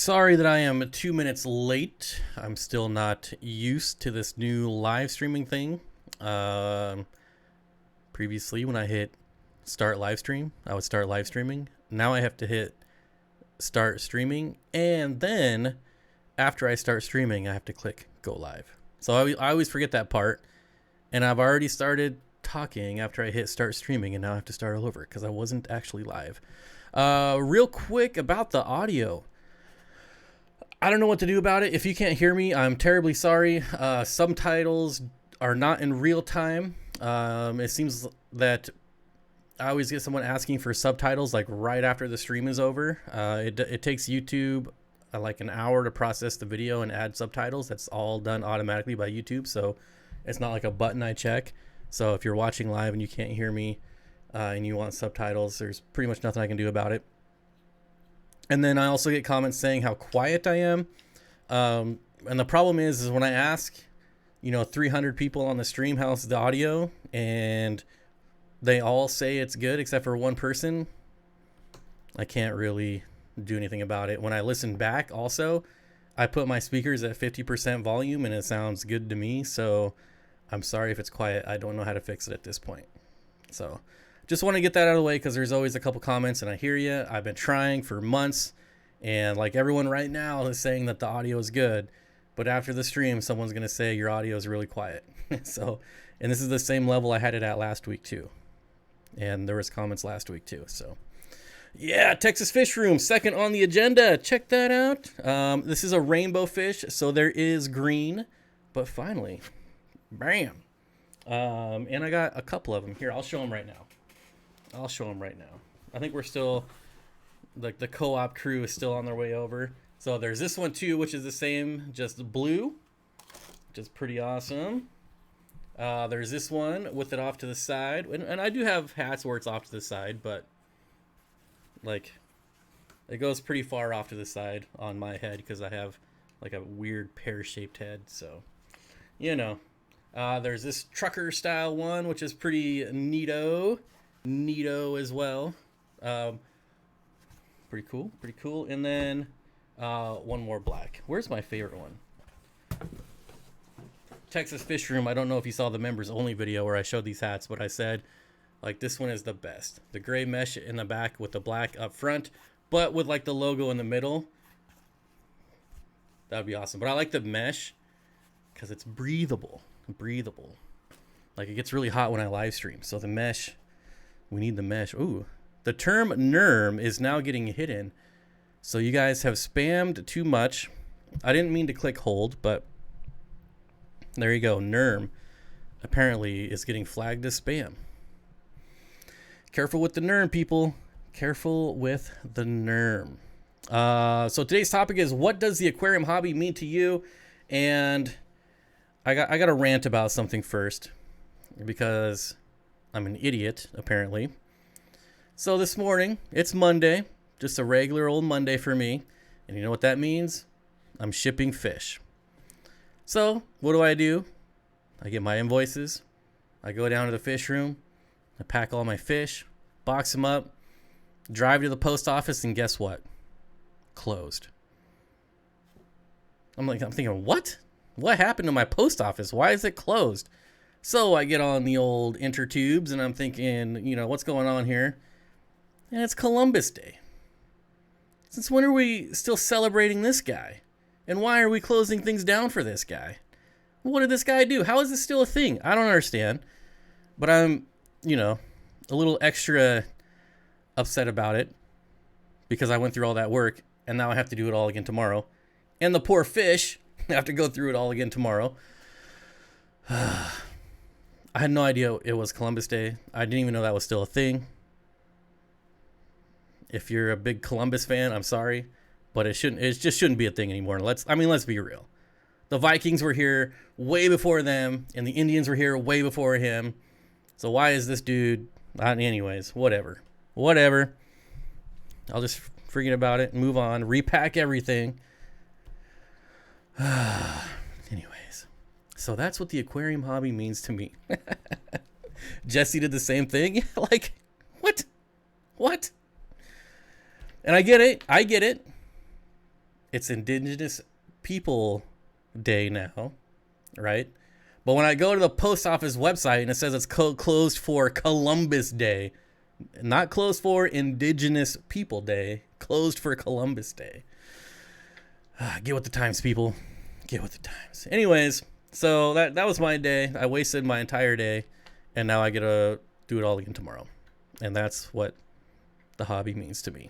Sorry that I am 2 minutes late. I'm still not used to this new live streaming thing. Previously, when I hit start live stream, I would start live streaming. Now I have to hit start streaming, and then after I start streaming, I have to click go live. So I always forget that part, and I've already started talking after I hit start streaming, and now I have to start all over because I wasn't actually live. Real quick about the audio. I don't know what to do about it. If you can't hear me, I'm terribly sorry. Subtitles are not in real time. It seems that I always get someone asking for subtitles like right after the stream is over. It takes YouTube like an hour to process the video and add subtitles. That's all done automatically by YouTube, so it's not like a button I check. So if you're watching live and you can't hear me and you want subtitles, there's pretty much nothing I can do about it. And then I also get comments saying how quiet I am. And the problem is when I ask, 300 people on the stream, how's the audio? And they all say it's good except for one person. I can't really do anything about it. When I listen back also, I put my speakers at 50% volume and it sounds good to me. So I'm sorry if it's quiet. I don't know how to fix it at this point. So just want to get that out of the way because there's always a couple comments and I hear you. I've been trying for months and like everyone right now is saying that the audio is good. But after the stream, someone's going to say your audio is really quiet. So, and this is the same level I had it at last week too. And there was comments last week too. So yeah, Texas Fish Room, second on the agenda. Check that out. This is a rainbow fish. So there is green, but finally, bam. And I got a couple of them here. I'll show them right now. I think we're still, like the co-op crew is still on their way over. So there's this one too, which is the same, just blue, which is pretty awesome. There's this one with it off to the side. And I do have hats where it's off to the side, but like it goes pretty far off to the side on my head because I have like a weird pear-shaped head. So, there's this trucker style one, which is pretty neato as well. Pretty cool. And then one more black. Where's my favorite one? Texas Fish Room. I don't know if you saw the members only video where I showed these hats, but I said like this one is the best. The gray mesh in the back with the black up front, but with like the logo in the middle. That would be awesome. But I like the mesh because it's breathable. Like it gets really hot when I live stream. So the mesh, we need the mesh. Ooh, the term NERM is now getting hidden. So you guys have spammed too much. I didn't mean to click hold, but there you go. NERM apparently is getting flagged as spam. Careful with the NERM, people. Careful with the NERM. So today's topic is, what does the aquarium hobby mean to you? And I got to rant about something first because I'm an idiot, apparently. So this morning, it's Monday, just a regular old Monday for me. And you know what that means? I'm shipping fish. So what do? I get my invoices. I go down to the fish room. I pack all my fish, box them up, drive to the post office, and guess what? Closed. I'm thinking, what? What happened to my post office? Why is it closed? So I get on the old intertubes and I'm thinking, what's going on here? And it's Columbus Day. Since when are we still celebrating this guy? And why are we closing things down for this guy? What did this guy do? How is this still a thing? I don't understand. But I'm, a little extra upset about it because I went through all that work and now I have to do it all again tomorrow. And the poor fish have to go through it all again tomorrow. I had no idea it was Columbus Day. I didn't even know that was still a thing. If you're a big Columbus fan, I'm sorry, but it just shouldn't be a thing anymore. Let's be real. The Vikings were here way before them, and the Indians were here way before him. So why is this dude? Anyways, whatever. I'll just forget about it and move on. Repack everything. Anyways, so that's what the aquarium hobby means to me. Jesse did the same thing. Like, what? And I get it. it's Indigenous People Day now, right? But when I go to the post office website and it says it's closed for Columbus Day, not closed for Indigenous People Day, closed for Columbus Day. Get with the times, people. Get with the times. Anyways, so that was my day. I wasted my entire day, and now I get to do it all again tomorrow. And that's what the hobby means to me.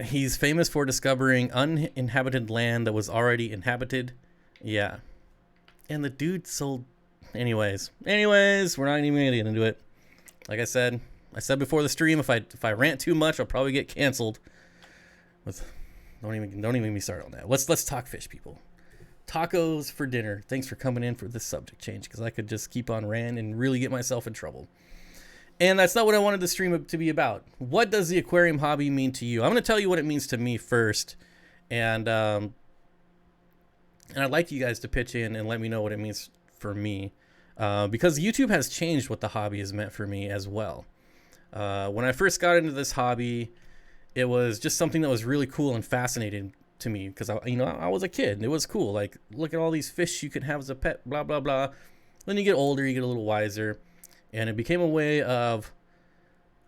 He's famous for discovering uninhabited land that was already inhabited. Yeah. And the dude sold... Anyways, we're not even going to get into it. Like I said before the stream, if I rant too much, I'll probably get canceled. Don't even get me started on that. Let's talk fish, people. Tacos for dinner. Thanks for coming in for this subject change, because I could just keep on ranting and really get myself in trouble. And that's not what I wanted the stream to be about. What does the aquarium hobby mean to you? I'm going to tell you what it means to me first. And I'd like you guys to pitch in and let me know what it means for me. Because YouTube has changed what the hobby has meant for me as well. When I first got into this hobby, it was just something that was really cool and fascinating to me. Because I was a kid and it was cool. Like, look at all these fish you can have as a pet, blah, blah, blah. Then you get older, you get a little wiser. And it became a way of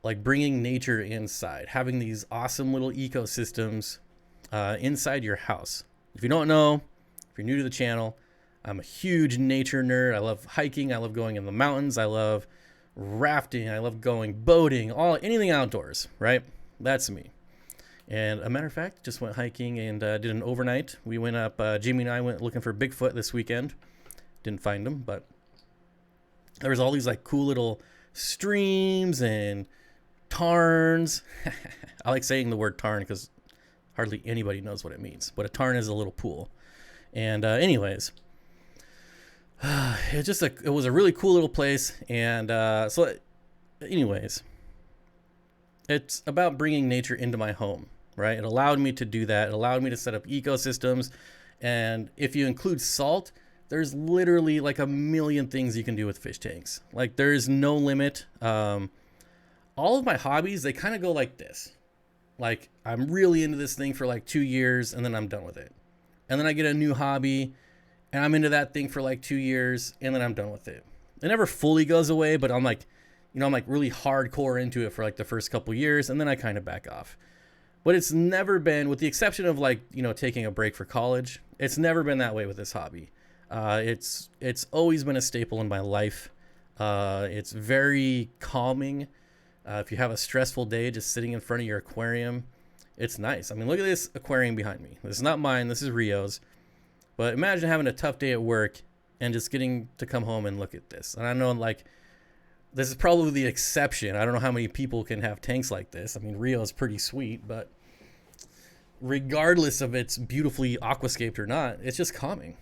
like bringing nature inside, having these awesome little ecosystems inside your house. If you don't know, if you're new to the channel, I'm a huge nature nerd. I love hiking. I love going in the mountains. I love rafting. I love going boating, anything outdoors, right? That's me. And a matter of fact, just went hiking and did an overnight. We went up, Jimmy and I went looking for Bigfoot this weekend. Didn't find him, but there was all these like cool little streams and tarns. I like saying the word tarn because hardly anybody knows what it means. But a tarn is a little pool. And anyways, it was a really cool little place. And so anyways, it's about bringing nature into my home, right? It allowed me to do that. It allowed me to set up ecosystems. And if you include salt, there's literally like a million things you can do with fish tanks. Like, there's no limit. All of my hobbies, they kind of go like this. Like, I'm really into this thing for like 2 years and then I'm done with it. And then I get a new hobby and I'm into that thing for like 2 years and then I'm done with it. It never fully goes away, but I'm like really hardcore into it for like the first couple years and then I kind of back off. But it's never been, with the exception of like, taking a break for college, it's never been that way with this hobby. It's always been a staple in my life. It's very calming. If you have a stressful day, just sitting in front of your aquarium, it's nice. I mean, look at this aquarium behind me. This is not mine. This is Rio's. But imagine having a tough day at work and just getting to come home and look at this. And I know, like, this is probably the exception. I don't know how many people can have tanks like this. I mean, Rio is pretty sweet, but regardless of it's beautifully aquascaped or not, it's just calming.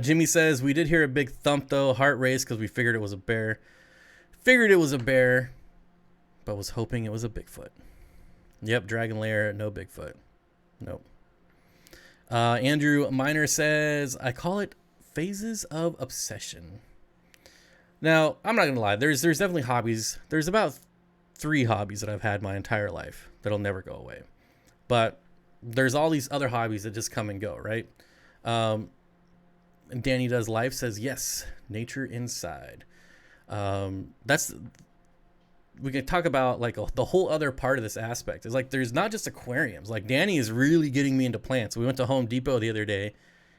Jimmy says, we did hear a big thump though, heart race, because we figured it was a bear. But was hoping it was a Bigfoot. Yep, Dragon Lair, no Bigfoot. Nope. Andrew Miner says, I call it phases of obsession. Now, I'm not going to lie. There's definitely hobbies. There's about 3 hobbies that I've had my entire life that'll never go away. But there's all these other hobbies that just come and go, right? Danny Does Life says, yes, nature inside. We can talk about like the whole other part of this aspect is like, there's not just aquariums. Like, Danny is really getting me into plants. We went to Home Depot the other day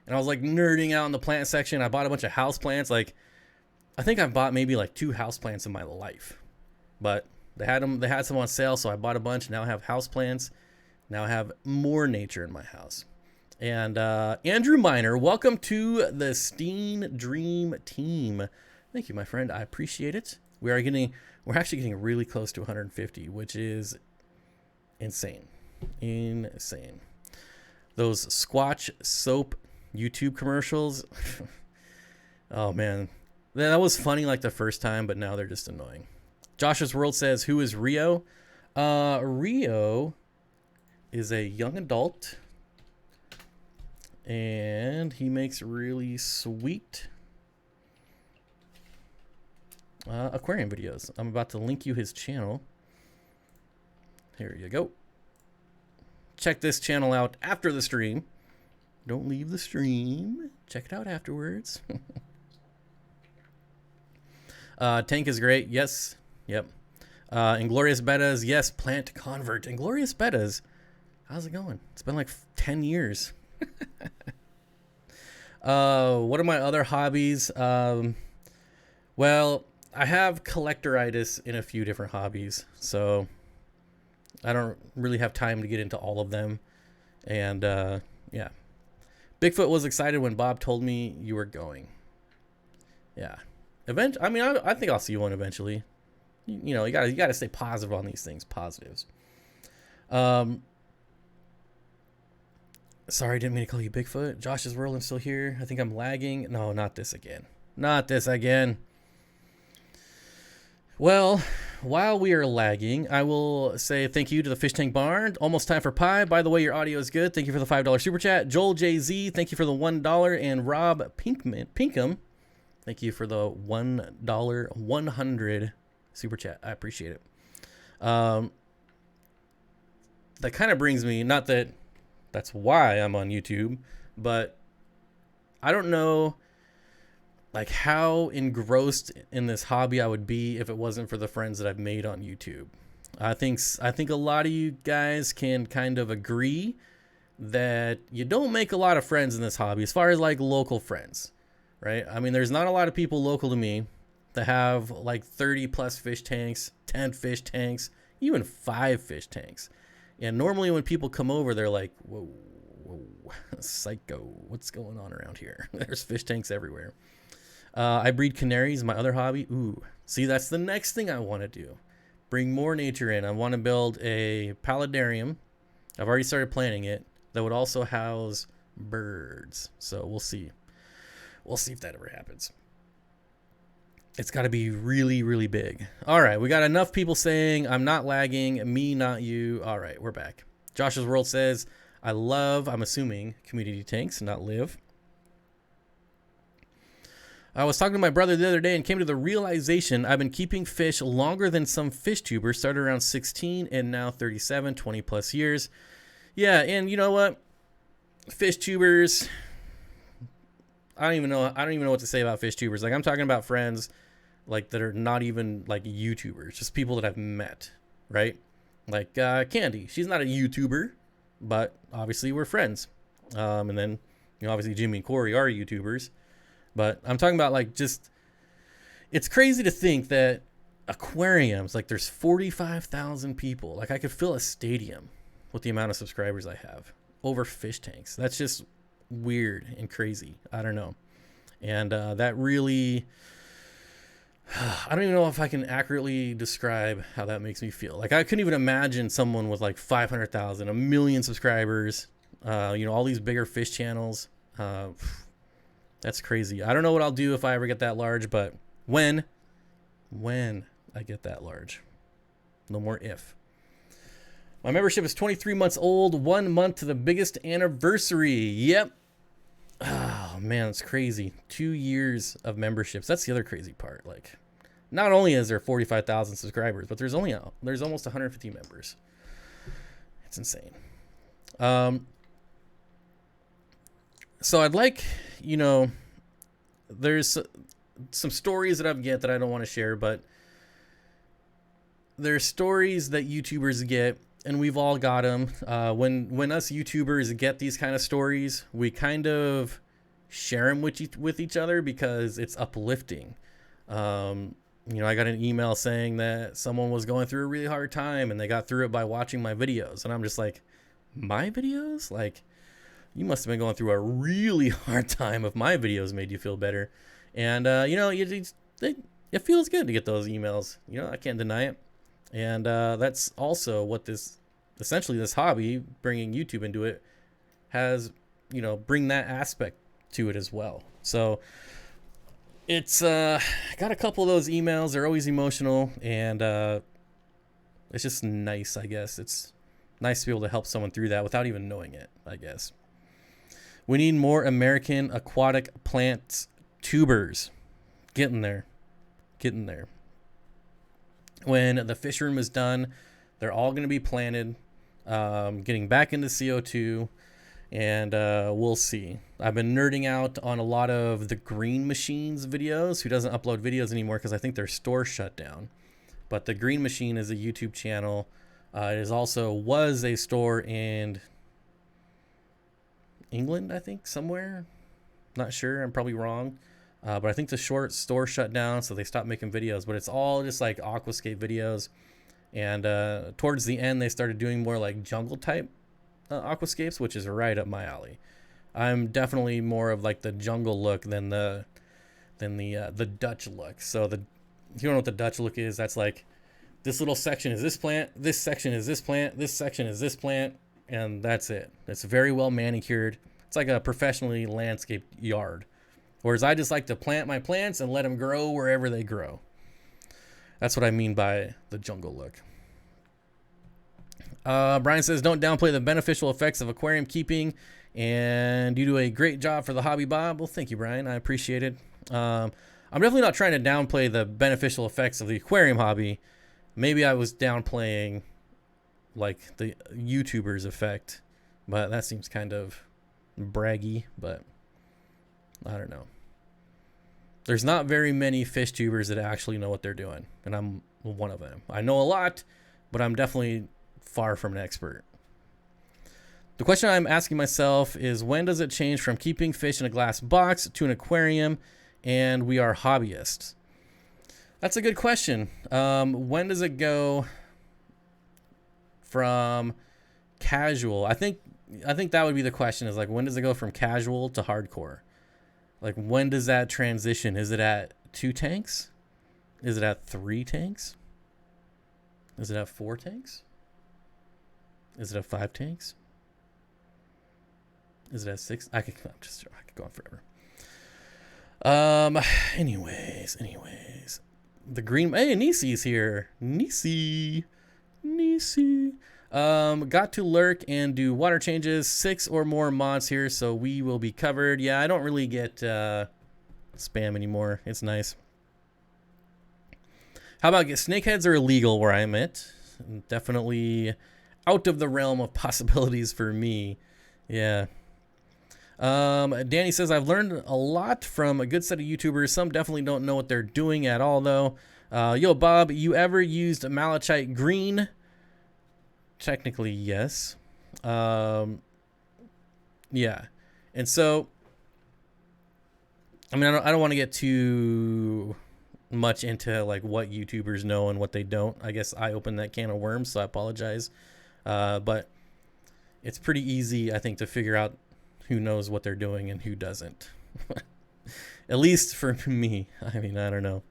and I was like nerding out in the plant section. I bought a bunch of house plants. Like, I think I've bought maybe like 2 house plants in my life, but they had some on sale. So I bought a bunch. Now I have house plants. Now I have more nature in my house. And Andrew Miner, welcome to the Steen Dream team. Thank you, my friend. I appreciate it. We're actually getting really close to 150, which is insane. Insane. Those Squatch soap YouTube commercials. Oh man, that was funny like the first time, but now they're just annoying. Josh's World says, who is Rio? Rio is a young adult. And he makes really sweet aquarium videos. I'm about to link you his channel. Here you go. Check this channel out after the stream. Don't leave the stream. Check it out afterwards. Tank is great. Yes. Yep. Inglorious Bettas. Yes. Plant Convert. Inglorious Bettas. How's it going? It's been like 10 years. What are my other hobbies? Well, I have collectoritis in a few different hobbies, so I don't really have time to get into all of them. And yeah, Bigfoot was excited when Bob told me you were going. Yeah, I mean, I think I'll see one eventually. You know, you gotta stay positive on these things. Positives. Sorry, didn't mean to call you Bigfoot. Josh's World, I'm still here. I think I'm lagging. No, not this again. Not this again. Well, while we are lagging, I will say thank you to the Fish Tank Barn. Almost time for pie. By the way, your audio is good. Thank you for the $5 super chat. Joel JZ, thank you for the $1. And Rob Pinkham, thank you for the $1 100 super chat. I appreciate it. That kind of brings me, not that that's why I'm on YouTube, but I don't know like how engrossed in this hobby I would be if it wasn't for the friends that I've made on YouTube. I think a lot of you guys can kind of agree that you don't make a lot of friends in this hobby as far as like local friends, right? I mean, there's not a lot of people local to me that have like 30 plus fish tanks, 10 fish tanks, even 5 fish tanks. And normally when people come over, they're like, whoa, psycho, what's going on around here? There's fish tanks everywhere. I breed canaries, my other hobby. Ooh, see, that's the next thing I want to do. Bring more nature in. I want to build a paludarium. I've already started planning it. That would also house birds. So we'll see. We'll see if that ever happens. It's got to be really, really big. All right, we got enough people saying I'm not lagging. Me, not you. All right, we're back. Josh's World says, I'm assuming, community tanks, not live. I was talking to my brother the other day and came to the realization I've been keeping fish longer than some fish tubers, started around 16 and now 37, 20 plus years. Yeah, and you know what? Fish tubers, I don't even know what to say about fish tubers. Like, I'm talking about friends like that are not even like YouTubers, just people that I've met, right? Like Candy, she's not a YouTuber, but obviously we're friends. And then, you know, obviously Jimmy and Cory are YouTubers. But I'm talking about like just, it's crazy to think that aquariums, like there's 45,000 people. Like I could fill a stadium with the amount of subscribers I have over fish tanks. That's just weird and crazy. I don't know. And that really, I don't even know if I can accurately describe how that makes me feel. Like I couldn't even imagine someone with like 500,000, 1 million subscribers, you know, all these bigger fish channels. That's crazy. I don't know what I'll do if I ever get that large, but when I get that large. No more if. My membership is 23 months old, 1 month to the biggest anniversary. Yep. Oh, man, it's crazy. 2 years of memberships. That's the other crazy part. Like, not only is there 45,000 subscribers, but there's almost 150 members. It's insane. So I'd like, you know, there's some stories that I've get that I don't want to share, but there's stories that YouTubers get, and we've all got them. When us YouTubers get these kind of stories, we kind of share them with each other because it's uplifting. You know, I got an email saying that someone was going through a really hard time and they got through it by watching my videos, and I'm just like, my videos? Like, you must have been going through a really hard time if my videos made you feel better. And, you know, it feels good to get those emails. You know, I can't deny it. And that's also what essentially this hobby, bringing YouTube into it, has, you know, bring that aspect to it as well. So it's got a couple of those emails. They're always emotional. And it's just nice, I guess. It's nice to be able to help someone through that without even knowing it, I guess. We need more American aquatic plants tubers. Getting there. Getting there. When the fish room is done, they're all going to be planted, getting back into CO2, and we'll see. I've been nerding out on a lot of the Green Machines videos, who doesn't upload videos anymore because I think their store shut down. But the Green Machine is a YouTube channel. It is also was a store in England, I think, somewhere. Not sure. I'm probably wrong. But I think the store shut down, so they stopped making videos. But it's all just like aquascape videos. And towards the end, they started doing more like jungle type aquascapes, which is right up my alley. I'm definitely more of like the jungle look than the Dutch look. So you don't know what the Dutch look is? That's like this little section is this plant, this section is this plant, this section is this plant, and that's it. It's very well manicured. It's like a professionally landscaped yard. Whereas I just like to plant my plants and let them grow wherever they grow. That's what I mean by the jungle look. Brian says, don't downplay the beneficial effects of aquarium keeping, and you do a great job for the hobby, Bob. Well, thank you, Brian. I appreciate it. I'm definitely not trying to downplay the beneficial effects of the aquarium hobby. Maybe I was downplaying like the YouTuber's effect, but that seems kind of braggy, but I don't know. There's not very many fish tubers that actually know what they're doing, and I'm one of them. I know a lot, but I'm definitely far from an expert. The question I'm asking myself is, when does it change from keeping fish in a glass box to an aquarium, and we are hobbyists? That's a good question. When does it go from casual? I think that would be the question, is like, when does it go from casual to hardcore? Like, when does that transition? Is it at 2 tanks? Is it at 3 tanks? Is it at 4 tanks? Is it at 5 tanks? Is it at 6? I could go on forever. Anyways. The green... Hey, Nisi's here. Nisi. Got to lurk and do water changes. 6 or more mods here, so we will be covered. Yeah, I don't really get spam anymore. It's nice. How about snakeheads are illegal where I'm at? Definitely out of the realm of possibilities for me. Yeah. Danny says, I've learned a lot from a good set of YouTubers. Some definitely don't know what they're doing at all, though. Yo, Bob, you ever used malachite green? Technically, yes. Yeah. And so, I mean, I don't want to get too much into like what YouTubers know and what they don't. I guess I opened that can of worms, so I apologize. But it's pretty easy, I think, to figure out who knows what they're doing and who doesn't. At least for me. I mean, I don't know.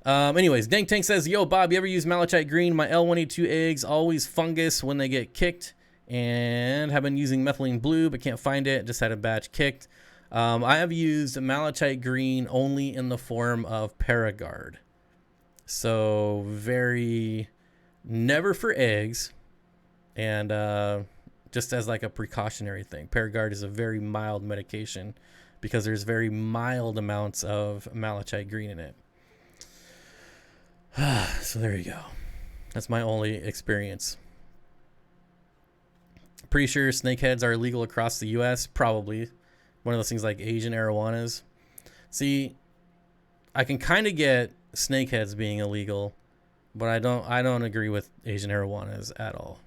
Anyways, Dank Tank says, yo, Bob, you ever use malachite green? My L182 eggs always fungus when they get kicked, and have been using methylene blue, but can't find it. Just had a batch kicked. I have used malachite green only in the form of Paragard. So never for eggs, and just as like a precautionary thing. Paragard is a very mild medication because there's very mild amounts of malachite green in it. So there you go. That's my only experience. Pretty sure snakeheads are illegal across the U.S. Probably. One of those things like Asian arowanas. See, I can kind of get snakeheads being illegal, but I don't agree with Asian arowanas at all.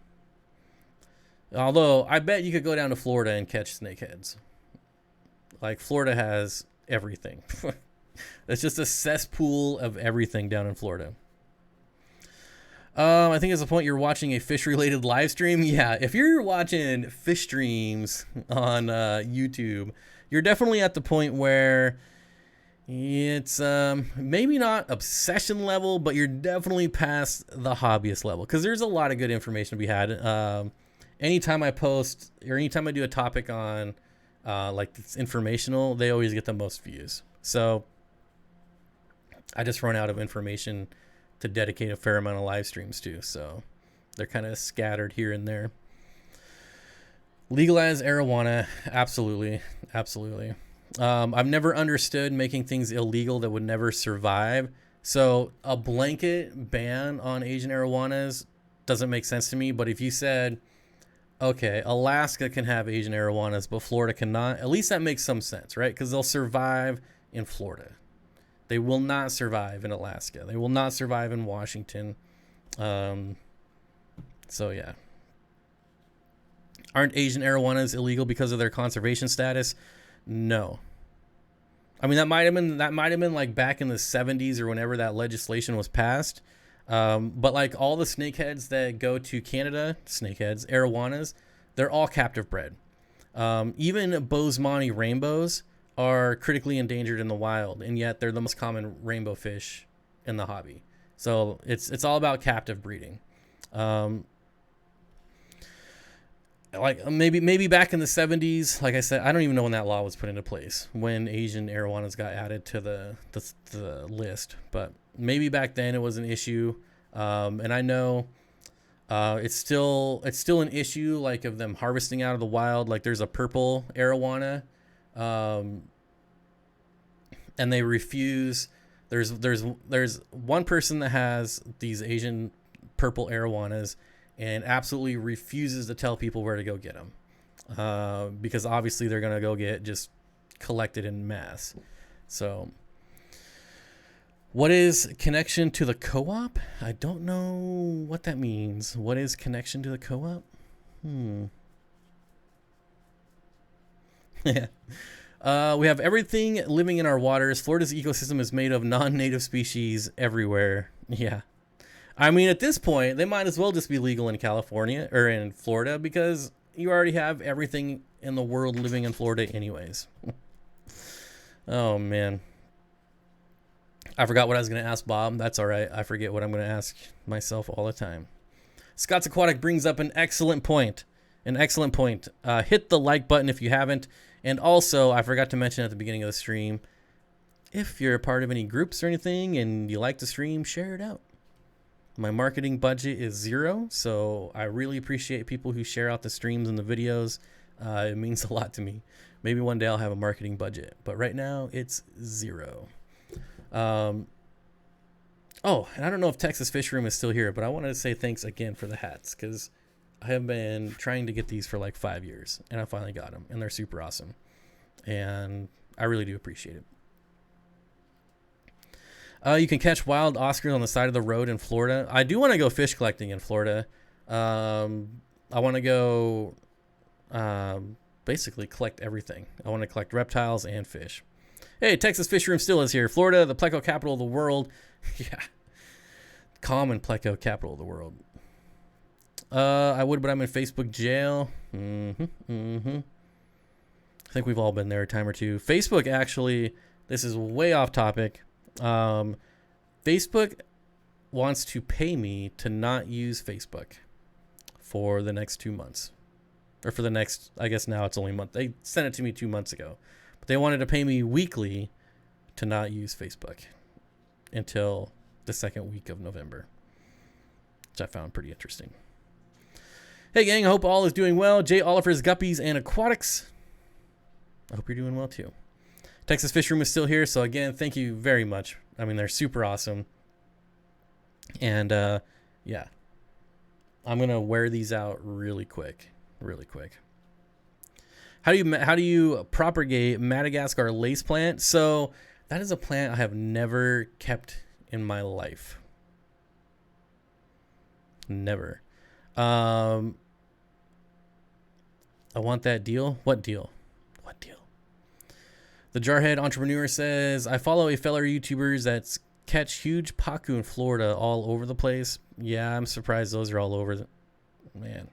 Although, I bet you could go down to Florida and catch snakeheads. Like, Florida has everything. It's just a cesspool of everything down in Florida. I think it's the point you're watching a fish-related live stream. Yeah, if you're watching fish streams on YouTube, you're definitely at the point where it's maybe not obsession level, but you're definitely past the hobbyist level. Because there's a lot of good information to be had. Anytime I post or anytime I do a topic on like it's informational, they always get the most views. So I just run out of information to dedicate a fair amount of live streams to. So they're kind of scattered here and there. Legalize arowana. Absolutely. Absolutely. I've never understood making things illegal that would never survive. So a blanket ban on Asian arowanas doesn't make sense to me. But if you said, okay, Alaska can have Asian arowanas, but Florida cannot, at least that makes some sense, right? Because they'll survive in Florida. They will not survive in Alaska. They will not survive in Washington. So yeah. Aren't Asian arowanas illegal because of their conservation status? No. I mean, that might have been like back in the 70s or whenever that legislation was passed. But like all the snakeheads that go to Canada, arowanas, they're all captive bred. Even Bosemani rainbows are critically endangered in the wild, and yet they're the most common rainbow fish in the hobby. So it's all about captive breeding. Like maybe back in the 70s, like I said, I don't even know when that law was put into place, when Asian arowanas got added to the list, but maybe back then it was an issue. And I know it's still an issue, like of them harvesting out of the wild. Like there's a purple arowana, and they refuse. There's one person that has these Asian purple arowanas and absolutely refuses to tell people where to go get them, because obviously they're gonna go get just collected in mass. So, what is connection to the co-op? I don't know what that means. What is connection to the co-op? Yeah. We have everything living in our waters. Florida's ecosystem is made of non-native species everywhere. Yeah. I mean, at this point, they might as well just be legal in California or in Florida, because you already have everything in the world living in Florida anyways. Oh, man. I forgot what I was going to ask Bob. That's all right. I forget what I'm going to ask myself all the time. Scott's Aquatic brings up an excellent point. Hit the like button if you haven't. And also, I forgot to mention at the beginning of the stream, if you're a part of any groups or anything and you like to stream, share it out. My marketing budget is 0, so I really appreciate people who share out the streams and the videos. It means a lot to me. Maybe one day I'll have a marketing budget, but right now it's 0. Oh, and I don't know if Texas Fish Room is still here, but I wanted to say thanks again for the hats, because I have been trying to get these for like 5 years, and I finally got them, and they're super awesome, and I really do appreciate it. You can catch wild Oscars on the side of the road in Florida. I do want to go fish collecting in Florida. I want to go basically collect everything. I want to collect reptiles and fish. Hey, Texas Fish Room still is here. Florida, the pleco capital of the world. Yeah. Common pleco capital of the world. I would, but I'm in Facebook jail. I think we've all been there a time or two. Facebook, actually, this is way off topic. Facebook wants to pay me to not use Facebook for the next 2 months, or for the next, I guess now it's only a month. They sent it to me 2 months ago, but they wanted to pay me weekly to not use Facebook until the second week of November, which I found pretty interesting. Hey gang, I hope all is doing well. Jay Oliver's Guppies and Aquatics. I hope you're doing well too. Texas Fish Room is still here, so again, thank you very much. I mean, they're super awesome. And yeah, I'm gonna wear these out really quick. How do you propagate Madagascar lace plant? So that is a plant I have never kept in my life. Never. I want that deal. What deal? The Jarhead Entrepreneur says, I follow a fellow YouTubers that catch huge pacu in Florida all over the place. Yeah, I'm surprised those are all over. Man.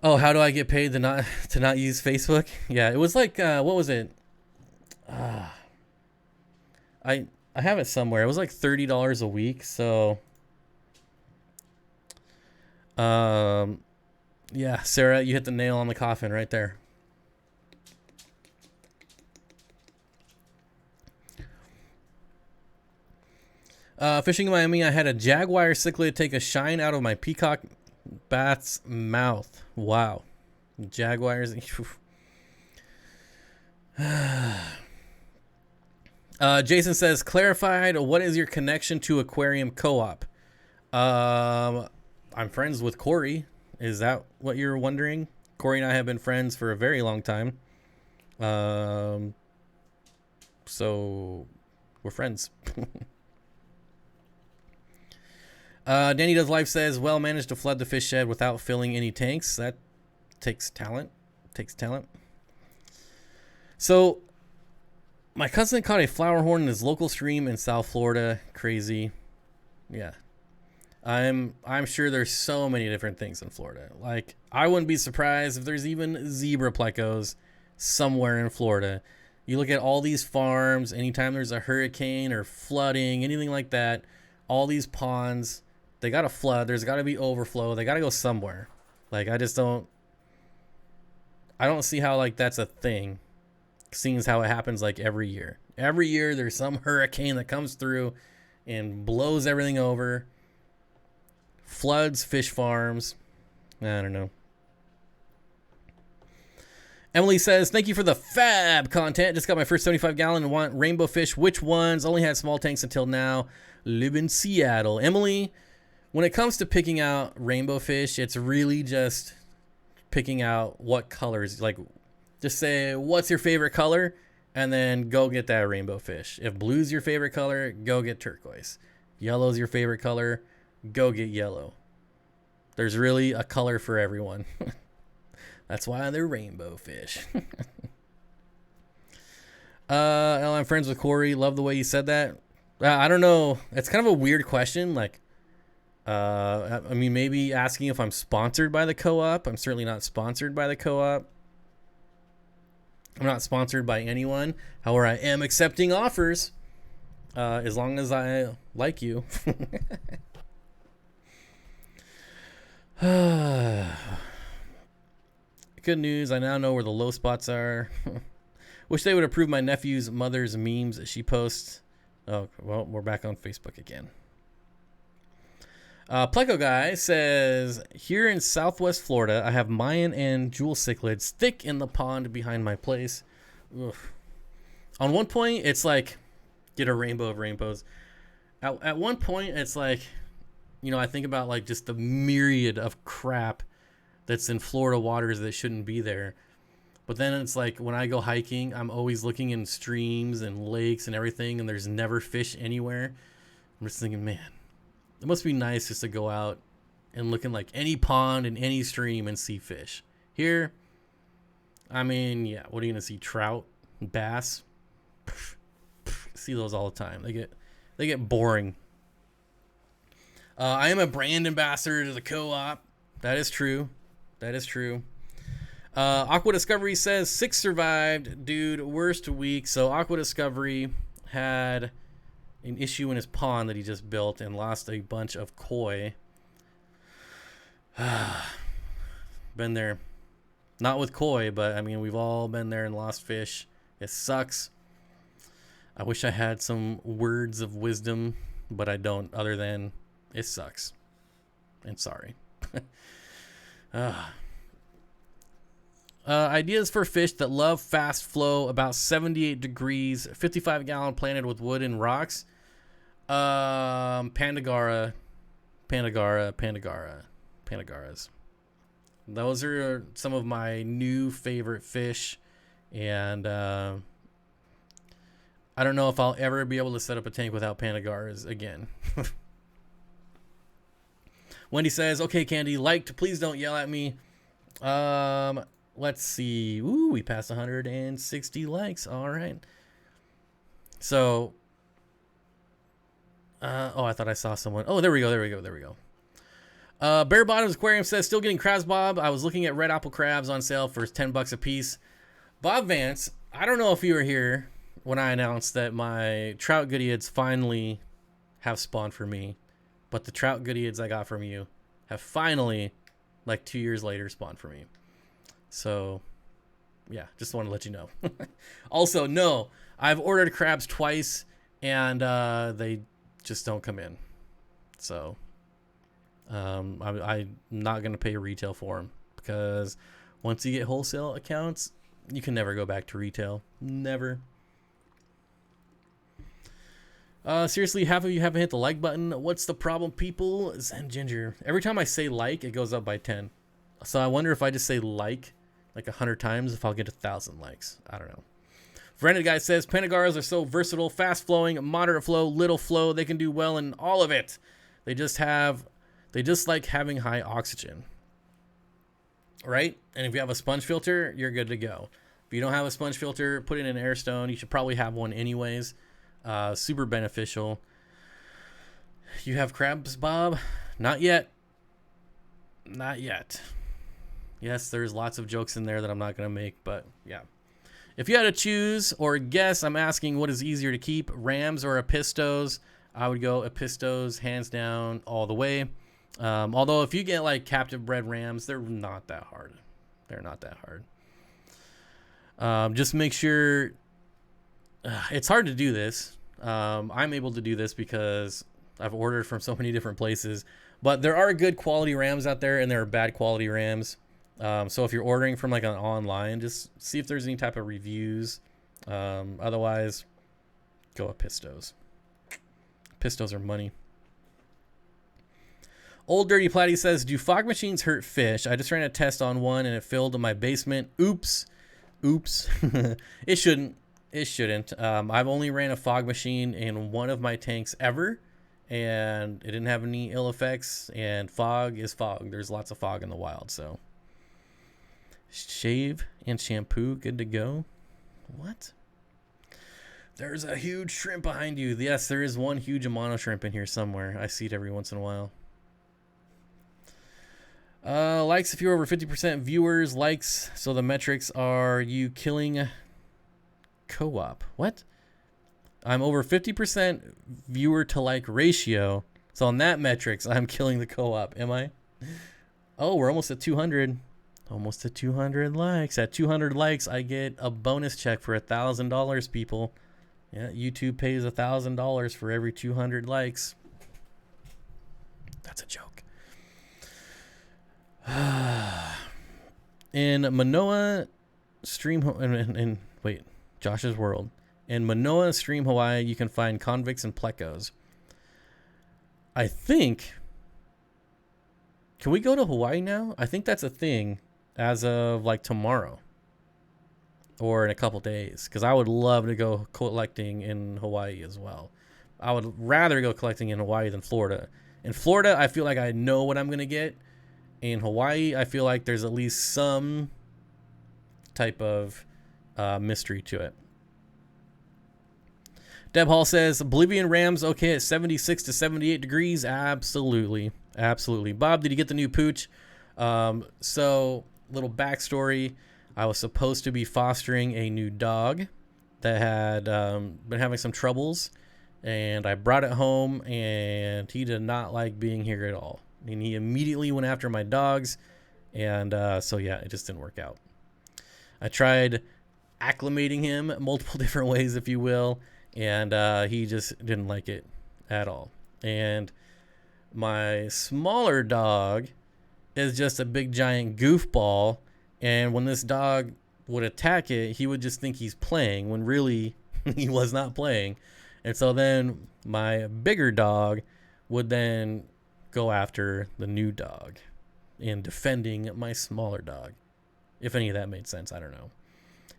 Oh, how do I get paid to not use Facebook? Yeah, it was like, what was it? I have it somewhere. It was like $30 a week. So, yeah, Sarah, you hit the nail on the coffin right there. Fishing in Miami, I had a jaguar cichlid take a shine out of my peacock bat's mouth. Wow. Jaguars. Jason says, clarified, what is your connection to Aquarium Co-op? I'm friends with Cory. Is that what you're wondering? Cory and I have been friends for a very long time. So we're friends. Danny Does Life says, well, managed to flood the fish shed without filling any tanks. That takes talent. So my cousin caught a flower horn in his local stream in South Florida. Crazy. Yeah. I'm sure there's so many different things in Florida. Like, I wouldn't be surprised if there's even zebra plecos somewhere in Florida. You look at all these farms, anytime there's a hurricane or flooding, anything like that, all these ponds, they got to flood. There's got to be overflow. They got to go somewhere. Like, I don't see how, like, that's a thing, seeing as how it happens, like, every year. Every year there's some hurricane that comes through and blows everything over. Floods, fish farms. I don't know. Emily says, thank you for the fab content. Just got my first 75 gallon and want Rainbowfish. Which ones? Only had small tanks until now. Live in Seattle. Emily, when it comes to picking out Rainbowfish, it's really just picking out what colors. Like, just say, what's your favorite color? And then go get that Rainbowfish. If blue's your favorite color, go get turquoise. Yellow's your favorite color, go get yellow. There's really a color for everyone. That's why they're rainbow fish. I'm friends with Cory. Love the way you said that. I don't know. It's kind of a weird question. Like, I mean, maybe asking if I'm sponsored by the co-op. I'm certainly not sponsored by the co-op. I'm not sponsored by anyone. However, I am accepting offers. As long as I like you. Good news, I now know where the low spots are. Wish they would approve my nephew's mother's memes that she posts. Oh, well, we're back on Facebook again. Pleco Guy says, here in Southwest Florida, I have Mayan and jewel cichlids thick in the pond behind my place. Ugh. On one point, it's like, get a rainbow of rainbows. At one point, it's like, you know, I think about like just the myriad of crap that's in Florida waters that shouldn't be there. But then it's like when I go hiking, I'm always looking in streams and lakes and everything, and there's never fish anywhere. I'm just thinking, man, it must be nice just to go out and look in like any pond and any stream and see fish. Here, I mean, yeah, what are you going to see? Trout, bass? See those all the time. They get boring. I am a brand ambassador to the co-op. That is true. Aqua Discovery says 6 survived. Dude, worst week. So Aqua Discovery had an issue in his pond that he just built and lost a bunch of koi. Been there. Not with koi, but I mean, we've all been there and lost fish. It sucks. I wish I had some words of wisdom, but I don't, other than it sucks. And sorry. Ideas for fish that love fast flow, about 78 degrees, 55 gallon planted with wood and rocks. Pandagara. Pandagaras. Those are some of my new favorite fish. And I don't know if I'll ever be able to set up a tank without Pandagaras again. Wendy says, okay, Candy, liked. Please don't yell at me. Let's see. Ooh, we passed 160 likes. All right. So, I thought I saw someone. Oh, there we go. Bare Bottoms Aquarium says, still getting crabs, Bob. I was looking at red apple crabs on sale for $10 a piece. Bob Vance, I don't know if you were here when I announced that my trout Gudgeons finally have spawned for me. But the trout Gudgeons I got from you have finally, like 2 years later, spawned for me. So, yeah, just want to let you know. Also, no, I've ordered crabs twice, and they just don't come in. So, I'm not going to pay retail for them, because once you get wholesale accounts, you can never go back to retail. Never. Seriously, half of you haven't hit the like button. What's the problem, people? Zen Ginger. Every time I say like, it goes up by 10. So I wonder if I just say like 100 times, if I'll get 1,000 likes. I don't know. Friended Guy says, Panagaras are so versatile, fast flowing, moderate flow, little flow. They can do well in all of it. They just like having high oxygen. Right? And if you have a sponge filter, you're good to go. If you don't have a sponge filter, put it in an air stone. You should probably have one anyways. Super beneficial. You have crabs, Bob? Not yet. Not yet. Yes, there's lots of jokes in there that I'm not going to make, but yeah. If you had to choose or guess, I'm asking what is easier to keep, rams or epistos? I would go epistos, hands down, all the way. Although if you get like captive bred rams, they're not that hard. They're not that hard. Just make sure... it's hard to do this. I'm able to do this because I've ordered from so many different places. But there are good quality rams out there, and there are bad quality rams. So if you're ordering from like an online, just see if there's any type of reviews. Otherwise, go Epistos. Epistos are money. Old Dirty Platty says, do fog machines hurt fish? I just ran a test on one, and it filled in my basement. Oops. It shouldn't. It shouldn't. I've only ran a fog machine in one of my tanks ever, and it didn't have any ill effects, and fog is fog. There's lots of fog in the wild, so. Shave and shampoo, good to go. What? There's a huge shrimp behind you. Yes, there is one huge Amano shrimp in here somewhere. I see it every once in a while. Likes if you're over 50% viewers. Likes, so the metrics are you killing... Co-op. What? I'm over 50% viewer to like ratio. So on that metrics, I'm killing the co-op. Am I? Oh, we're almost at 200. Almost at 200 likes. At 200 likes, I get a bonus check for $1,000, people. Yeah, YouTube pays $1,000 for every 200 likes. That's a joke. In Manoa Stream... wait. Josh's World. In Manoa Stream, Hawaii, you can find convicts and plecos. I think... Can we go to Hawaii now? I think that's a thing as of like tomorrow. Or in a couple days. Because I would love to go collecting in Hawaii as well. I would rather go collecting in Hawaii than Florida. In Florida, I feel like I know what I'm going to get. In Hawaii, I feel like there's at least some type of... mystery to it. Deb Hall says Bolivian Rams okay at 76 to 78 degrees. Absolutely. Bob, did you get the new pooch? So little backstory. I was supposed to be fostering a new dog that had been having some troubles, and I brought it home, and he did not like being here at all. And he immediately went after my dogs, and so yeah, it just didn't work out. I tried acclimating him multiple different ways, if you will, and he just didn't like it at all. And my smaller dog is just a big giant goofball, and when this dog would attack it, he would just think he's playing when really he was not playing. And so then my bigger dog would then go after the new dog in defending my smaller dog. If any of that made sense, I don't know.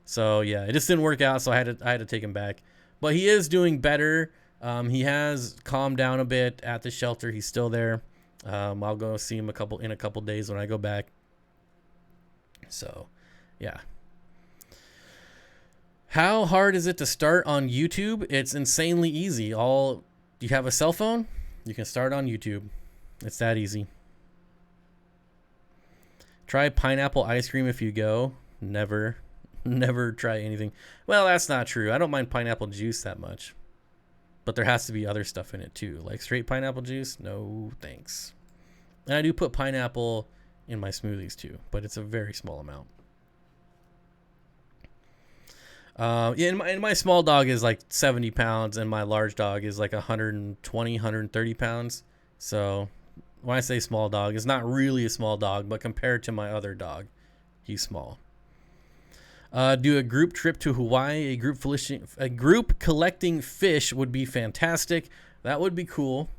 So yeah, it just didn't work out, so I had to take him back. But he is doing better. He has calmed down a bit at the shelter. He's still there. I'll go see him in a couple days when I go back. So, yeah. How hard is it to start on YouTube? It's insanely easy. You have a cell phone, you can start on YouTube. It's that easy. Try pineapple ice cream if you go. Never try anything. Well, that's not true. I don't mind pineapple juice that much. But there has to be other stuff in it too. Like straight pineapple juice? No, thanks. And I do put pineapple in my smoothies too, but it's a very small amount. And my small dog is like 70 pounds, and my large dog is like 120, 130 pounds. So when I say small dog, it's not really a small dog, but compared to my other dog, he's small. Do a group trip to Hawaii. A group collecting fish would be fantastic. That would be cool.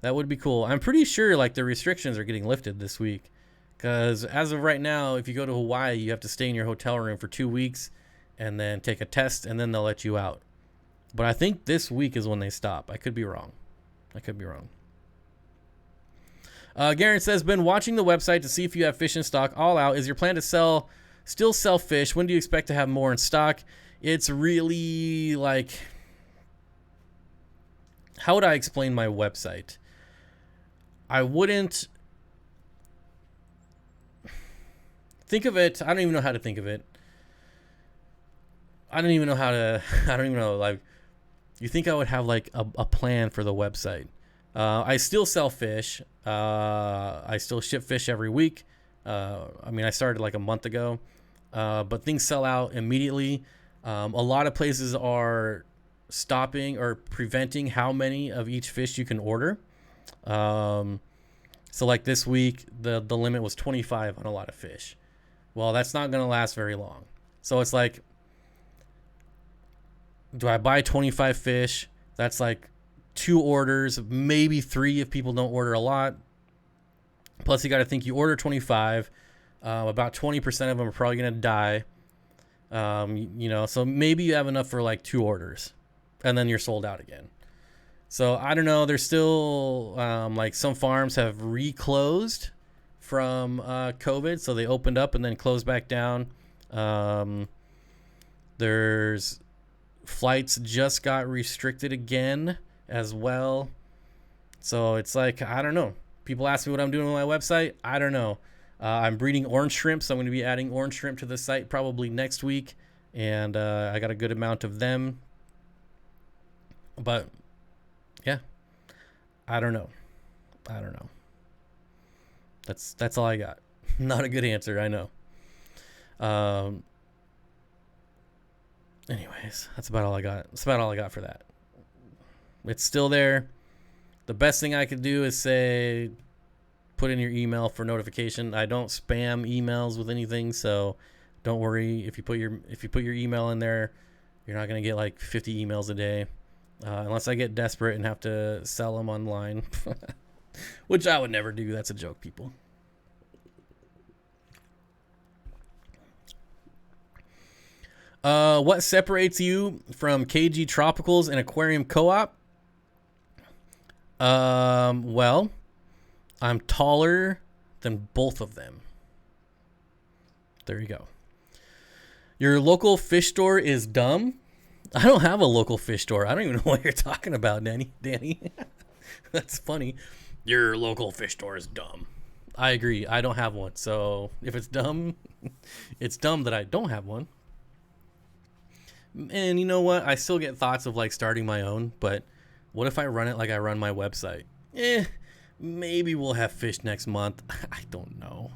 That would be cool. I'm pretty sure like the restrictions are getting lifted this week. Because as of right now, if you go to Hawaii, you have to stay in your hotel room for 2 weeks and then take a test, and then they'll let you out. But I think this week is when they stop. I could be wrong. Garrett says, been watching the website to see if you have fish in stock. All out. Is your plan to still sell fish? When do you expect to have more in stock? It's really like, how would I explain my website? I wouldn't think of it. I don't even know how to think of it. I don't even know. Like, you think I would have like a plan for the website? I still sell fish. I still ship fish every week. I mean, I started like a month ago, but things sell out immediately. A lot of places are stopping or preventing how many of each fish you can order. So like this week, the limit was 25 on a lot of fish. Well, that's not going to last very long. So it's like, do I buy 25 fish? That's like 2 orders, maybe 3 if people don't order a lot. Plus, you got to think you order 25. About 20% of them are probably going to die. So maybe you have enough for like 2 orders, and then you're sold out again. So I don't know. There's still like some farms have reclosed from COVID, so they opened up and then closed back down. There's flights just got restricted again as well. So it's like, I don't know. People ask me what I'm doing on my website. I don't know. I'm breeding orange shrimp, so I'm going to be adding orange shrimp to the site probably next week. And I got a good amount of them. But, yeah. I don't know. That's all I got. Not a good answer, I know. Anyways, that's about all I got. That's about all I got for that. It's still there. The best thing I could do is say, put in your email for notification. I don't spam emails with anything, so don't worry. If you put your email in there, you're not gonna get like 50 emails a day, unless I get desperate and have to sell them online, which I would never do. That's a joke, people. What separates you from KG Tropicals and Aquarium Co-op? Well, I'm taller than both of them. There you go. Your local fish store is dumb? I don't have a local fish store. I don't even know what you're talking about, Danny. That's funny. Your local fish store is dumb. I agree. I don't have one. So if it's dumb, it's dumb that I don't have one. And you know what? I still get thoughts of like starting my own, but what if I run it like I run my website? Maybe we'll have fish next month. I don't know.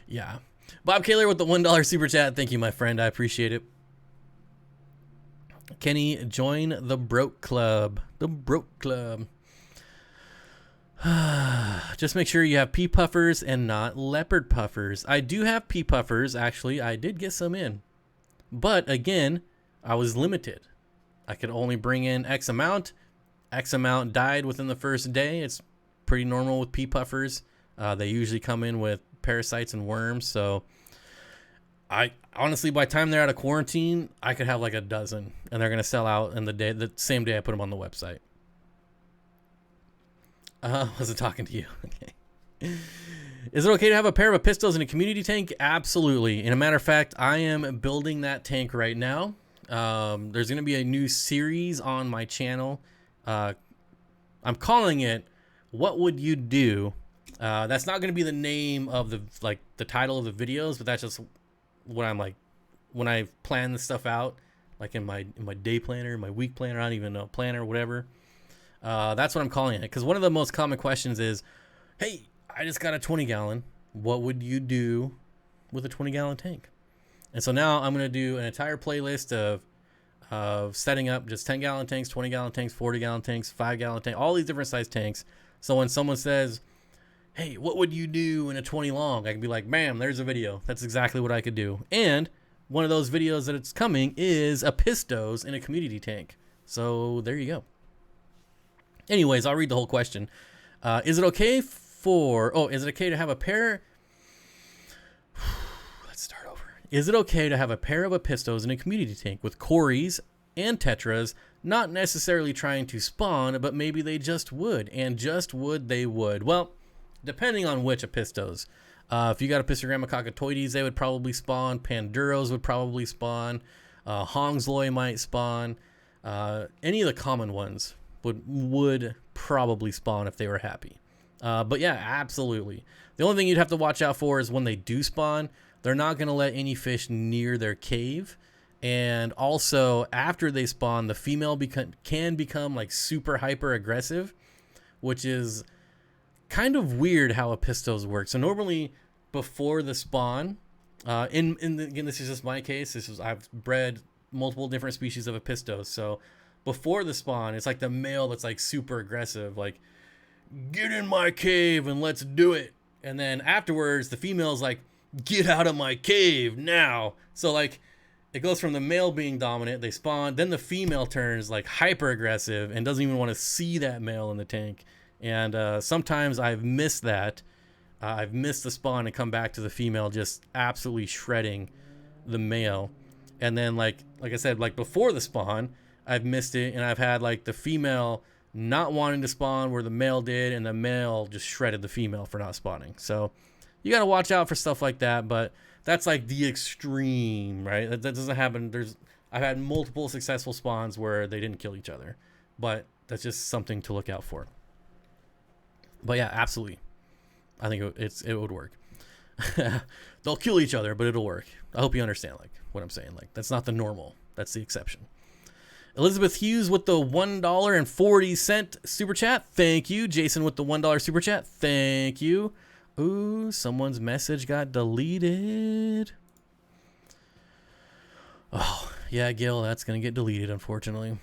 Yeah. Bob Kaler with the $1 super chat. Thank you, my friend. I appreciate it. Kenny, join the Broke Club. The Broke Club. Just make sure you have pea puffers and not leopard puffers. I do have pea puffers, actually. I did get some in. But again, I was limited. I could only bring in X amount. X amount died within the first day. It's pretty normal with pea puffers. They usually come in with parasites and worms. So I honestly, by the time they're out of quarantine, I could have like a dozen, and they're going to sell out in the same day I put them on the website. Wasn't talking to you. Okay. Is it okay to have a pair of Epistles in a community tank? Absolutely. And a matter of fact, I am building that tank right now. There's going to be a new series on my channel. I'm calling it "What Would You Do?" That's not going to be the name of the title of the videos, but that's just what I'm like when I plan this stuff out, like in my day planner, my week planner, I don't even know, planner, whatever. That's what I'm calling it, because one of the most common questions is, "Hey, I just got a 20-gallon. What would you do with a 20-gallon tank?" And so now I'm going to do an entire playlist of setting up just 10-gallon tanks, 20-gallon tanks, 40-gallon tanks, 5-gallon tanks, all these different size tanks. So when someone says, hey, what would you do in a 20 long? I can be like, bam, there's a video. That's exactly what I could do. And one of those videos that it's coming is Epistles in a community tank. So there you go. Anyways, I'll read the whole question. Is it okay to have a pair? Let's start over. Is it okay to have a pair of Epistles in a community tank with Corys and Tetras, not necessarily trying to spawn, but maybe they just would, and just would they would? Well, depending on which Epistles. If you got Epistogramma cockatoides, they would probably spawn. Panduros would probably spawn. Hongsloi might spawn. Any of the common ones would probably spawn if they were happy. But yeah, absolutely. The only thing you'd have to watch out for is when they do spawn, they're not going to let any fish near their cave. And also, after they spawn, the female can become like super hyper aggressive, which is kind of weird how Epistles work. So normally before the spawn, again, this is just my case. I've bred multiple different species of Epistles. So before the spawn, it's like the male that's like super aggressive, like, get in my cave and let's do it. And then afterwards, the female's like, get out of my cave now. So like, it goes from the male being dominant, they spawn, then the female turns like hyper aggressive and doesn't even want to see that male in the tank. And sometimes I've missed that. I've missed the spawn and come back to the female just absolutely shredding the male. And then like I said, like before the spawn, I've missed it, and I've had like the female not wanting to spawn where the male did, and the male just shredded the female for not spawning. So you got to watch out for stuff like that, but that's like the extreme, right? That doesn't happen. I've had multiple successful spawns where they didn't kill each other, but that's just something to look out for. But yeah, absolutely. I think it would work. They'll kill each other, but it'll work. I hope you understand like what I'm saying. Like, that's not the normal. That's the exception. Elizabeth Hughes with the $1.40 super chat. Thank you. Jason with the $1 super chat. Thank you. Ooh, someone's message got deleted. Oh, yeah, Gil, that's going to get deleted, unfortunately.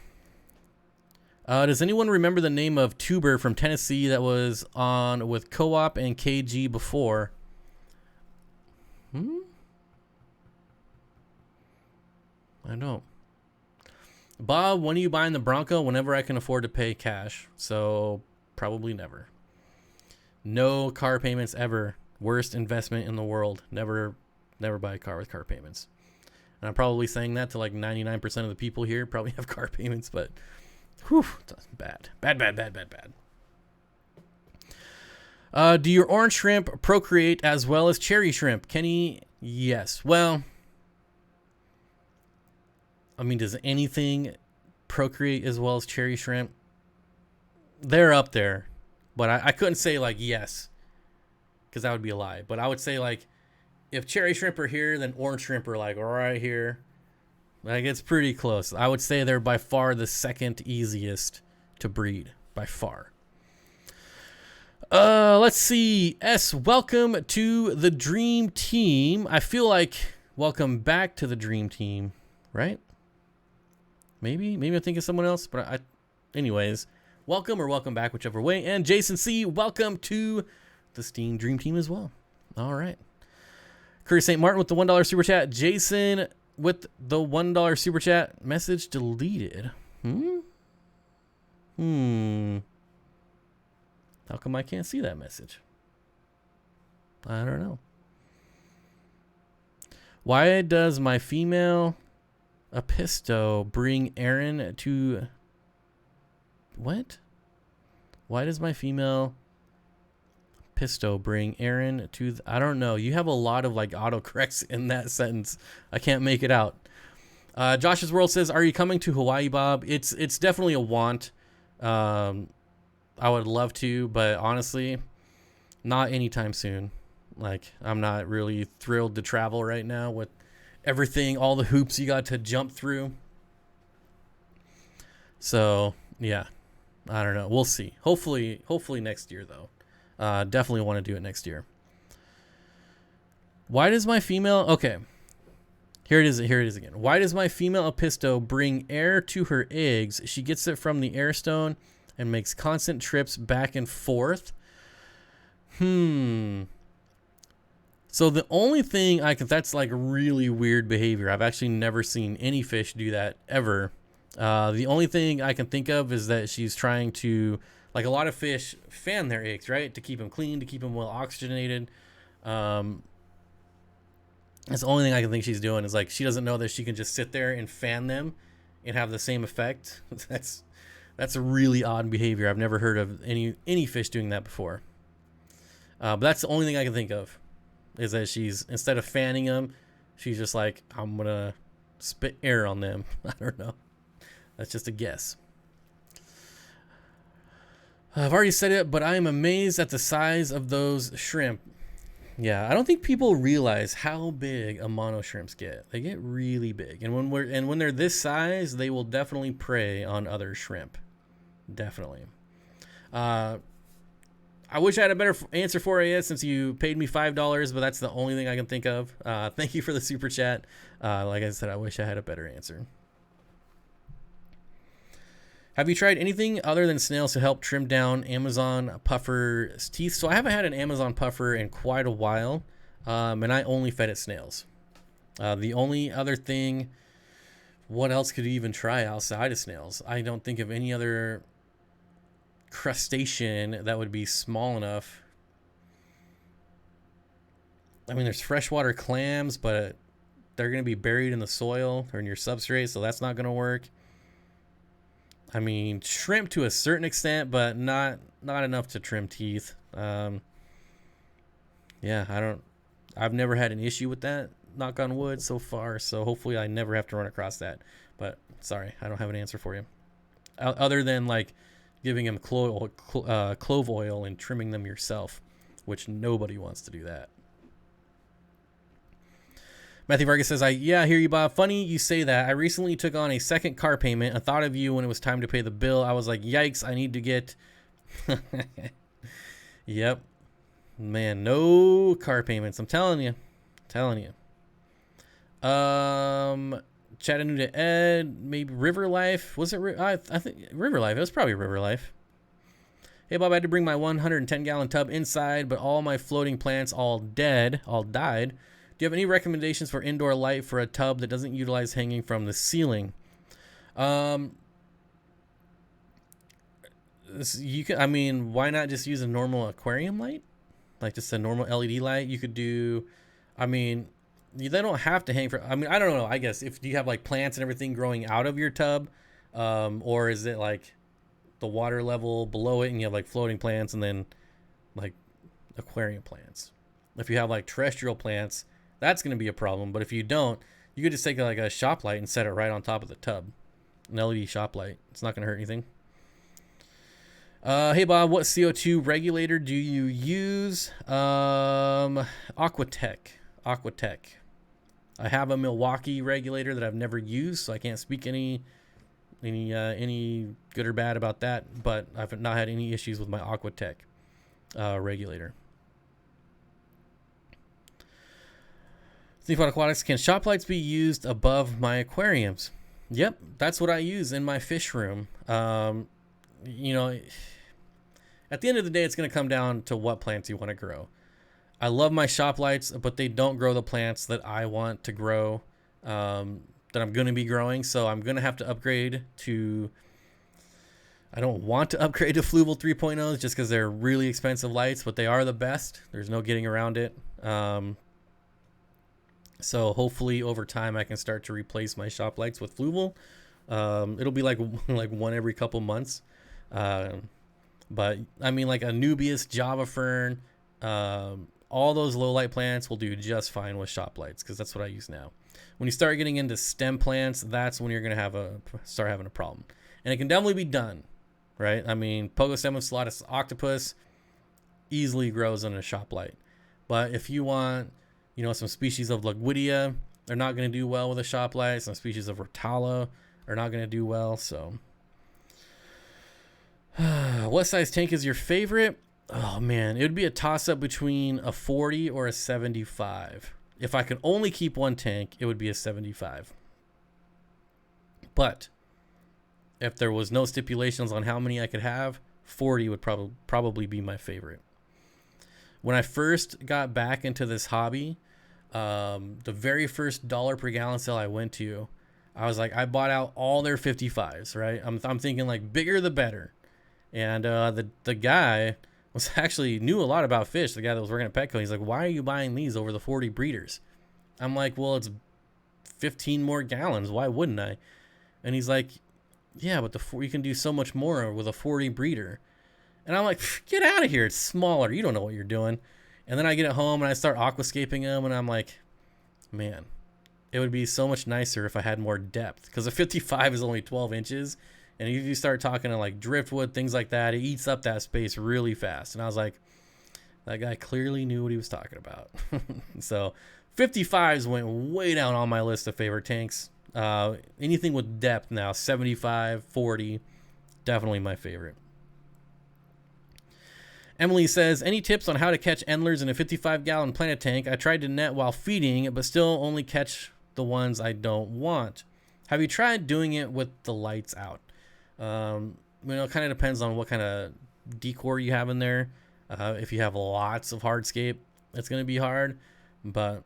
Does anyone remember the name of Tuber from Tennessee that was on with Co-op and KG before? I don't. Bob, when are you buying the Bronco? Whenever I can afford to pay cash. So probably never. No car payments ever. Worst investment in the world. Never buy a car with car payments. And I'm probably saying that to like 99% of the people here probably have car payments, but whew, bad. Do your orange shrimp procreate as well as cherry shrimp? Kenny, yes. Well, I mean, does anything procreate as well as cherry shrimp? They're up there, but I couldn't say like yes, because that would be a lie. But I would say like, if cherry shrimp are here, then orange shrimp are like right here. Like, it's pretty close. I would say they're by far the second easiest to breed, by far. Let's see. S, welcome to the Dream Team. I feel like welcome back to the Dream Team, right? Maybe I'm thinking of someone else, but anyways, welcome or welcome back, whichever way. And Jason C, welcome to the Steam Dream Team as well. All right. Curry St. Martin with the $1 super chat. Jason with the $1 super chat. Message deleted. How come I can't see that message? I don't know. Why does my female Episto bring Aaron to... What? Why does my female Pisto bring Aaron to... I don't know. You have a lot of like autocorrects in that sentence. I can't make it out. Josh's World says, are you coming to Hawaii, Bob? It's definitely a want. I would love to, but honestly, not anytime soon. Like, I'm not really thrilled to travel right now with everything, all the hoops you got to jump through. So, yeah, I don't know. We'll see. Hopefully next year, though. Definitely want to do it next year. Why does my female... Okay. Here it is again. Why does my female Episto bring air to her eggs? She gets it from the air stone and makes constant trips back and forth. So the only thing that's like really weird behavior. I've actually never seen any fish do that ever. The only thing I can think of is that she's trying to, like a lot of fish fan their eggs, right? To keep them clean, to keep them well oxygenated. That's the only thing I can think she's doing is like she doesn't know that she can just sit there and fan them and have the same effect. That's a really odd behavior. I've never heard of any fish doing that before. But that's the only thing I can think of is that she's, instead of fanning them, she's just like, I'm going to spit air on them. I don't know. That's just a guess. I've already said it, but I am amazed at the size of those shrimp. Yeah, I don't think people realize how big a mono shrimps get. They get really big. And when they're this size, they will definitely prey on other shrimp. Definitely. I wish I had a better answer for you since you paid me $5, but that's the only thing I can think of. Thank you for the super chat. Like I said, I wish I had a better answer. Have you tried anything other than snails to help trim down Amazon puffer's teeth? So I haven't had an Amazon puffer in quite a while, and I only fed it snails. The only other thing, what else could you even try outside of snails? I don't think of any other crustacean that would be small enough. I mean, there's freshwater clams, but they're going to be buried in the soil or in your substrate, so that's not going to work. I mean, shrimp to a certain extent, but not enough to trim teeth. Yeah, I've never had an issue with that, knock on wood, so far, so hopefully I never have to run across that. But sorry, I don't have an answer for you. Other than like giving them clove oil and trimming them yourself, which nobody wants to do that. Matthew Vargas says, yeah, I hear you, Bob. Funny you say that. I recently took on a second car payment. I thought of you when it was time to pay the bill. I was like, yikes, I need to get... Yep. Man, no car payments. I'm telling you. Chattanooga Ed, maybe River Life. Was it? I think River Life. It was probably River Life. Hey, Bob, I had to bring my 110-gallon tub inside, but all my floating plants all died. Do you have any recommendations for indoor light for a tub that doesn't utilize hanging from the ceiling? Why not just use a normal aquarium light? Like just a normal LED light? You could do, they don't have to hang from, I don't know. I guess if you have like plants and everything growing out of your tub, or is it like the water level below it and you have like floating plants and then like aquarium plants? If you have like terrestrial plants, that's going to be a problem. But if you don't, you could just take like a shop light and set it right on top of the tub. An LED shop light. It's not going to hurt anything. Hey, Bob, what CO2 regulator do you use? Aquatec. I have a Milwaukee regulator that I've never used, so I can't speak any good or bad about that. But I've not had any issues with my Aquatec regulator. Steenfott Aquatics, can shop lights be used above my aquariums? Yep, that's what I use in my fish room. At the end of the day, it's going to come down to what plants you want to grow. I love my shop lights, but they don't grow the plants that I want to grow, that I'm going to be growing. So I'm going to have to upgrade to... I don't want to upgrade to Fluval 3.0s just because they're really expensive lights, but they are the best. There's no getting around it. So hopefully over time I can start to replace my shop lights with Fluval. It'll be like one every couple months. But like a Nubius, Java Fern, all those low light plants will do just fine with shop lights because that's what I use now. When you start getting into stem plants, that's when you're going to start having a problem. And it can definitely be done, right? Pogostemon Stellatus octopus easily grows on a shop light. But if you want... some species of Laguidia are not going to do well with a shop light. Some species of Rotala are not going to do well. So, what size tank is your favorite? Oh, man. It would be a toss-up between a 40 or a 75. If I could only keep one tank, it would be a 75. But if there was no stipulations on how many I could have, 40 would probably be my favorite. When I first got back into this hobby, the very first dollar per gallon sale I went to, I was like, I bought out all their 55s, right? I'm thinking like bigger the better. And the guy was actually knew a lot about fish. The guy that was working at Petco, he's like, why are you buying these over the 40 breeders? I'm like, well, it's 15 more gallons. Why wouldn't I? And he's like, yeah, but you can do so much more with a 40 breeder. And I'm like, get out of here. It's smaller. You don't know what you're doing. And then I get it home and I start aquascaping them. And I'm like, man, it would be so much nicer if I had more depth. Because a 55 is only 12 inches. And if you start talking to like driftwood, things like that, it eats up that space really fast. And I was like, that guy clearly knew what he was talking about. So 55s went way down on my list of favorite tanks. Anything with depth now, 75, 40, definitely my favorite. Emily says, any tips on how to catch endlers in a 55-gallon planet tank? I tried to net while feeding, but still only catch the ones I don't want. Have you tried doing it with the lights out? It kind of depends on what kind of decor you have in there. If you have lots of hardscape, it's going to be hard. But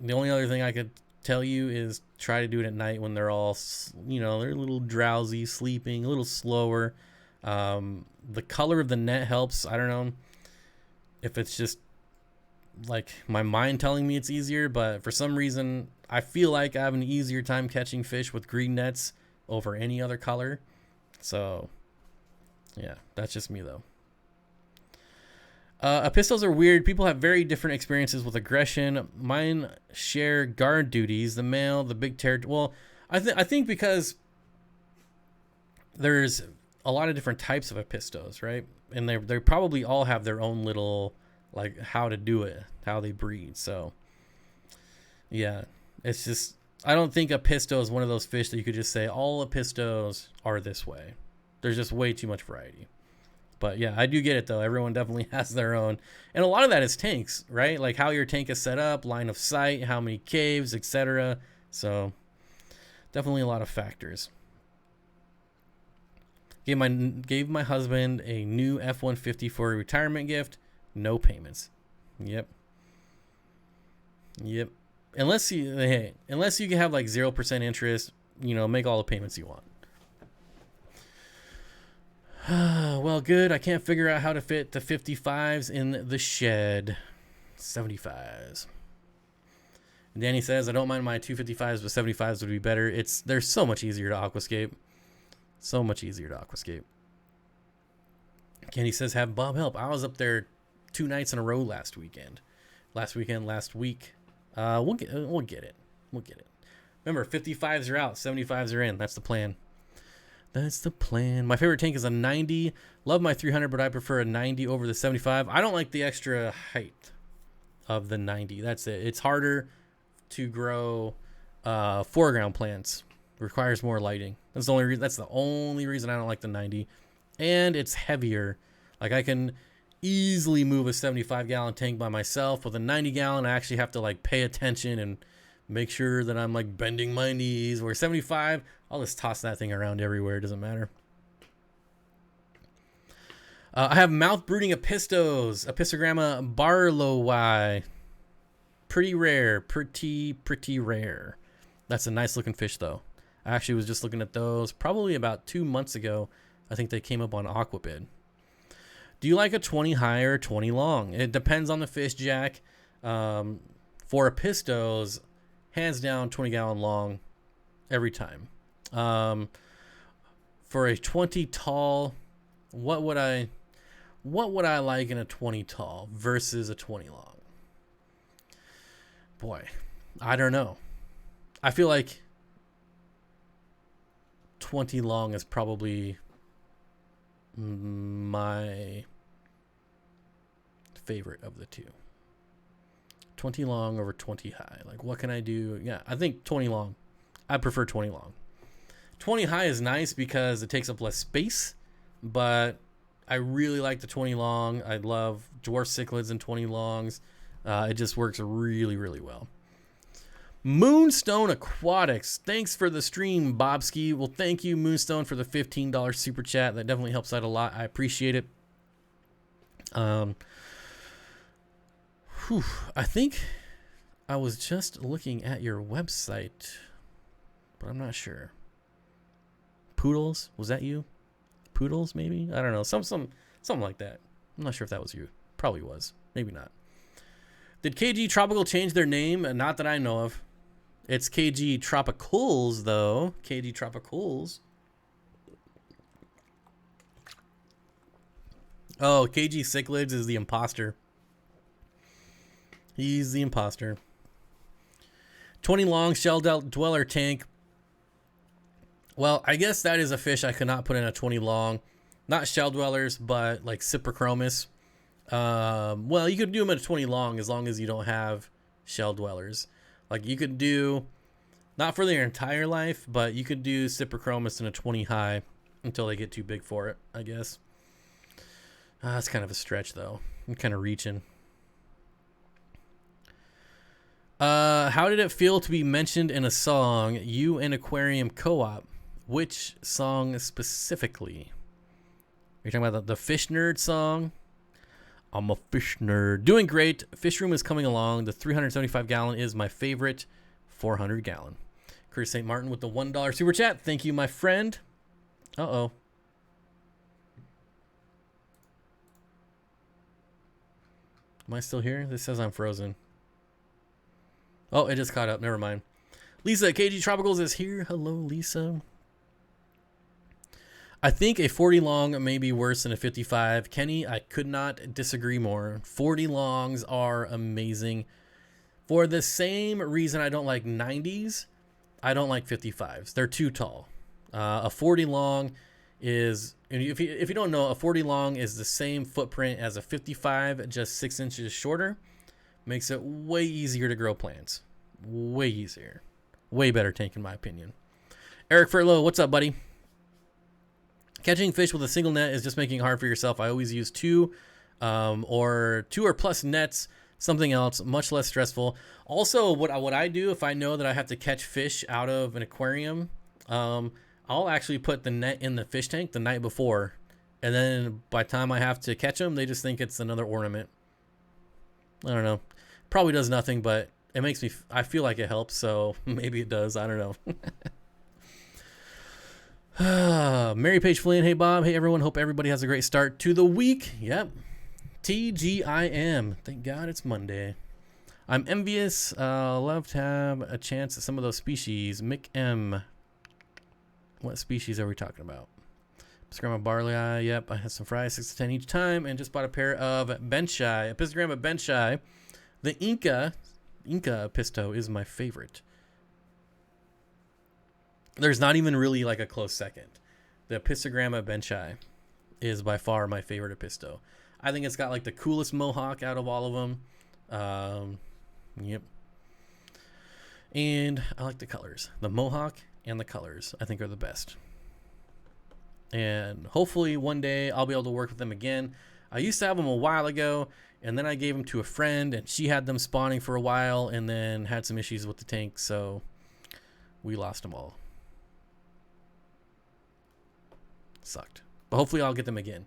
the only other thing I could tell you is try to do it at night when they're all, they're a little drowsy, sleeping, a little slower. The color of the net helps. I don't know if it's just like my mind telling me it's easier, but for some reason I feel like I have an easier time catching fish with green nets over any other color. So yeah, that's just me though. Epistles are weird. People have very different experiences with aggression. Mine share guard duties. The male, the big territory. Well, I think because there's a lot of different types of Epistles, right? And they probably all have their own little, like, how to do it, how they breed. So yeah, it's just, I don't think Episto is one of those fish that you could just say all Epistos are this way. There's just way too much variety. But yeah, I do get it though. Everyone definitely has their own. And a lot of that is tanks, right? Like how your tank is set up, line of sight, how many caves, etc. So definitely a lot of factors. Gave my husband a new F-150 for a retirement gift. No payments. Yep. Unless you can have like 0% interest, make all the payments you want. Well, good. I can't figure out how to fit the 55s in the shed. 75s. And Danny says, I don't mind my 255s, but 75s would be better. They're so much easier to aquascape. So much easier to aquascape. Kenny says, have Bob help. I was up there 2 nights in a row last week. We'll get it. Remember, 55s are out, 75s are in. That's the plan. My favorite tank is a 90. Love my 300, but I prefer a 90 over the 75. I don't like the extra height of the 90. That's it. It's harder to grow foreground plants. Requires more lighting. That's the only reason I don't like the 90. And it's heavier. Like I can easily move a 75-gallon tank by myself. With a 90-gallon, I actually have to like pay attention and make sure that I'm like bending my knees. Where 75, I'll just toss that thing around everywhere. It doesn't matter. I have mouth brooding Epistos. Epistogramma barlowi. Pretty rare. Pretty rare. That's a nice looking fish though. I actually was just looking at those probably about 2 months ago. I think they came up on Aquabid. Do you like a 20 high or 20 long? It depends on the fish, Jack. For Epistos, hands down 20-gallon long every time. For a 20 tall, what would I like in a 20 tall versus a 20 long? Boy, I don't know. I feel like 20 long is probably my favorite of the two. 20 long over 20 high. Like, what can I do? Yeah, I think 20 long. I prefer 20 long. 20 high is nice because it takes up less space, but I really like the 20 long. I love dwarf cichlids and 20 longs. It just works really, really well. Moonstone Aquatics. Thanks for the stream, Bobski. Well, thank you, Moonstone, for the $15 super chat. That definitely helps out a lot. I appreciate it. Whew, I think I was just looking at your website, but I'm not sure. Poodles, was that you? Poodles, maybe? I don't know. Something like that. I'm not sure if that was you. Probably was. Maybe not. Did KG Tropical change their name? Not that I know of. It's KG Tropicals, though. KG Tropicals. Oh, KG Cichlids is the imposter. He's the imposter. 20 long shell dweller tank. Well, I guess that is a fish I could not put in a 20 long. Not shell dwellers, but like Cyprichromis. Well, you could do them at a 20 long as you don't have shell dwellers. Like you could do, not for their entire life, but you could do Cyprichromis in a 20 high until they get too big for it, I guess. That's kind of a stretch, though. I'm kind of reaching. How did it feel to be mentioned in a song, You and Aquarium Co-op? Which song specifically? Are you talking about the Fish Nerd song? I'm a fish nerd. Doing great. Fish Room is coming along. The 375 gallon is my favorite 400 gallon. Chris St. Martin with the $1 super chat. Thank you, my friend. Uh-oh. Am I still here? This says I'm frozen. Oh, it just caught up. Never mind. Lisa, KG Tropicals is here. Hello, Lisa. I think a 40 long may be worse than a 55. Kenny, I could not disagree more. 40 longs are amazing. For the same reason I don't like 90s, I don't like 55s. They're too tall. A 40 long is, if you don't know, a 40 long is the same footprint as a 55, just 6 inches shorter. Makes it way easier to grow plants. Way easier. Way better tank in my opinion. Eric Furlow, what's up, buddy? Catching fish with a single net is just making it hard for yourself. I always use two or plus nets, something else, much less stressful. Also, what I do if I know that I have to catch fish out of an aquarium, I'll actually put the net in the fish tank the night before. And then by the time I have to catch them, they just think it's another ornament. I don't know. Probably does nothing, but it makes me, I feel like it helps. So maybe it does. I don't know. Mary Page Flynn, hey Bob, hey everyone, hope everybody has a great start to the week. Yep, TGIM, thank God it's Monday. I'm envious, love to have a chance at some of those species. Mick M, what species are we talking about? Epistogramma barley eye, yep, I had some fries, 6 to 10 each time, and just bought a pair of benchai. Epistogramma benchai, the Inca Episto is my favorite. There's not even really like a close second. The Epistogramma benchai is by far my favorite Episto. I think it's got like the coolest mohawk out of all of them. Yep. And I like the colors. The mohawk and the colors I think are the best. And hopefully one day I'll be able to work with them again. I used to have them a while ago, and then I gave them to a friend, and she had them spawning for a while and then had some issues with the tank, so we lost them all. Sucked. But hopefully I'll get them again.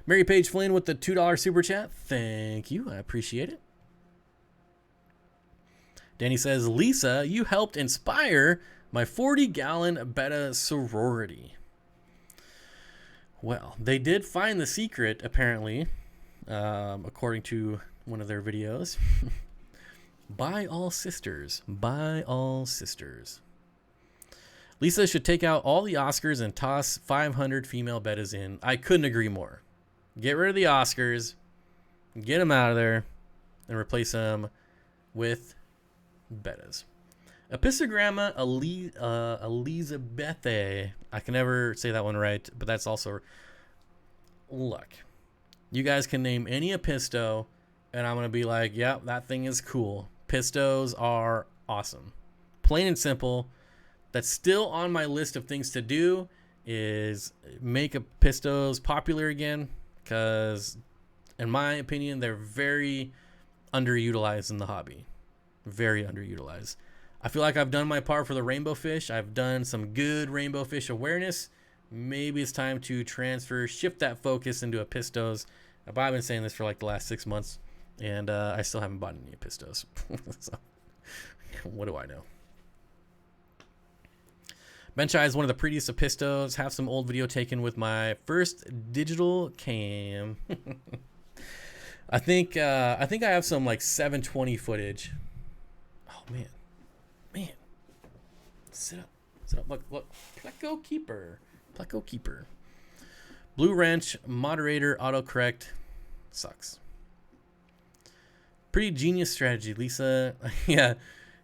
Mary Page Flynn with the $2 super chat. Thank you. I appreciate it. Danny says, Lisa, you helped inspire my 40-gallon Betta sorority. Well, they did find the secret, apparently, according to one of their videos. By all sisters. By all sisters. Lisa should take out all the Oscars and toss 500 female Bettas in. I couldn't agree more. Get rid of the Oscars, get them out of there, and replace them with Bettas. Epistogramma Elizabethae. I can never say that one right, but that's also... Look, you guys can name any Episto, and I'm going to be like, yeah, that thing is cool. Pistos are awesome. Plain and simple. That's still on my list of things to do is make Epistos popular again, because in my opinion, they're very underutilized in the hobby. Very underutilized. I feel like I've done my part for the Rainbowfish. I've done some good Rainbowfish awareness. Maybe it's time to shift that focus into Epistos. I've been saying this for like the last 6 months. And I still haven't bought any Epistles. So, what do I know? Benchai is one of the prettiest Epistles. Have some old video taken with my first digital cam. I think I have some like 720 footage. Oh man. Sit up. Look. Pleco keeper. Blue wrench, moderator, autocorrect. Sucks. Pretty genius strategy, Lisa. Yeah.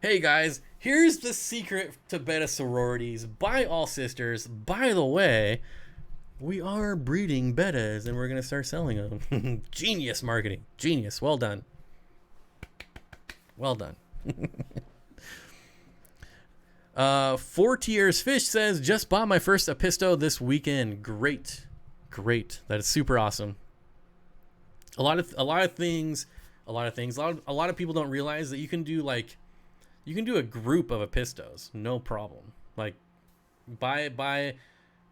Hey guys, here's the secret to Betta sororities by all sisters. By the way, we are breeding Bettas and we're going to start selling them. Genius marketing. Genius. Well done. Well done. 4 Tiers Fish says, just bought my first Episto this weekend. Great. That is super awesome. A lot of people don't realize that you can do a group of Epistos, no problem. Like buy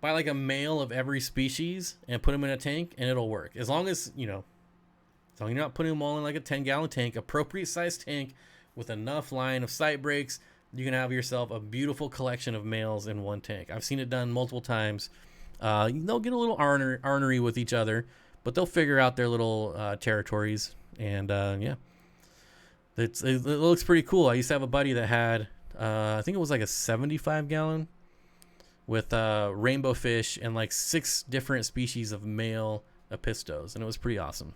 like a male of every species and put them in a tank and it'll work. As long as you're not putting them all in like a 10-gallon tank, appropriate sized tank with enough line of sight breaks, you can have yourself a beautiful collection of males in one tank. I've seen it done multiple times. They'll get a little ornery with each other, but they'll figure out their little territories. And yeah, it looks pretty cool. I used to have a buddy that had, I think it was like a 75-gallon with Rainbowfish and like 6 different species of male Epistos, and it was pretty awesome.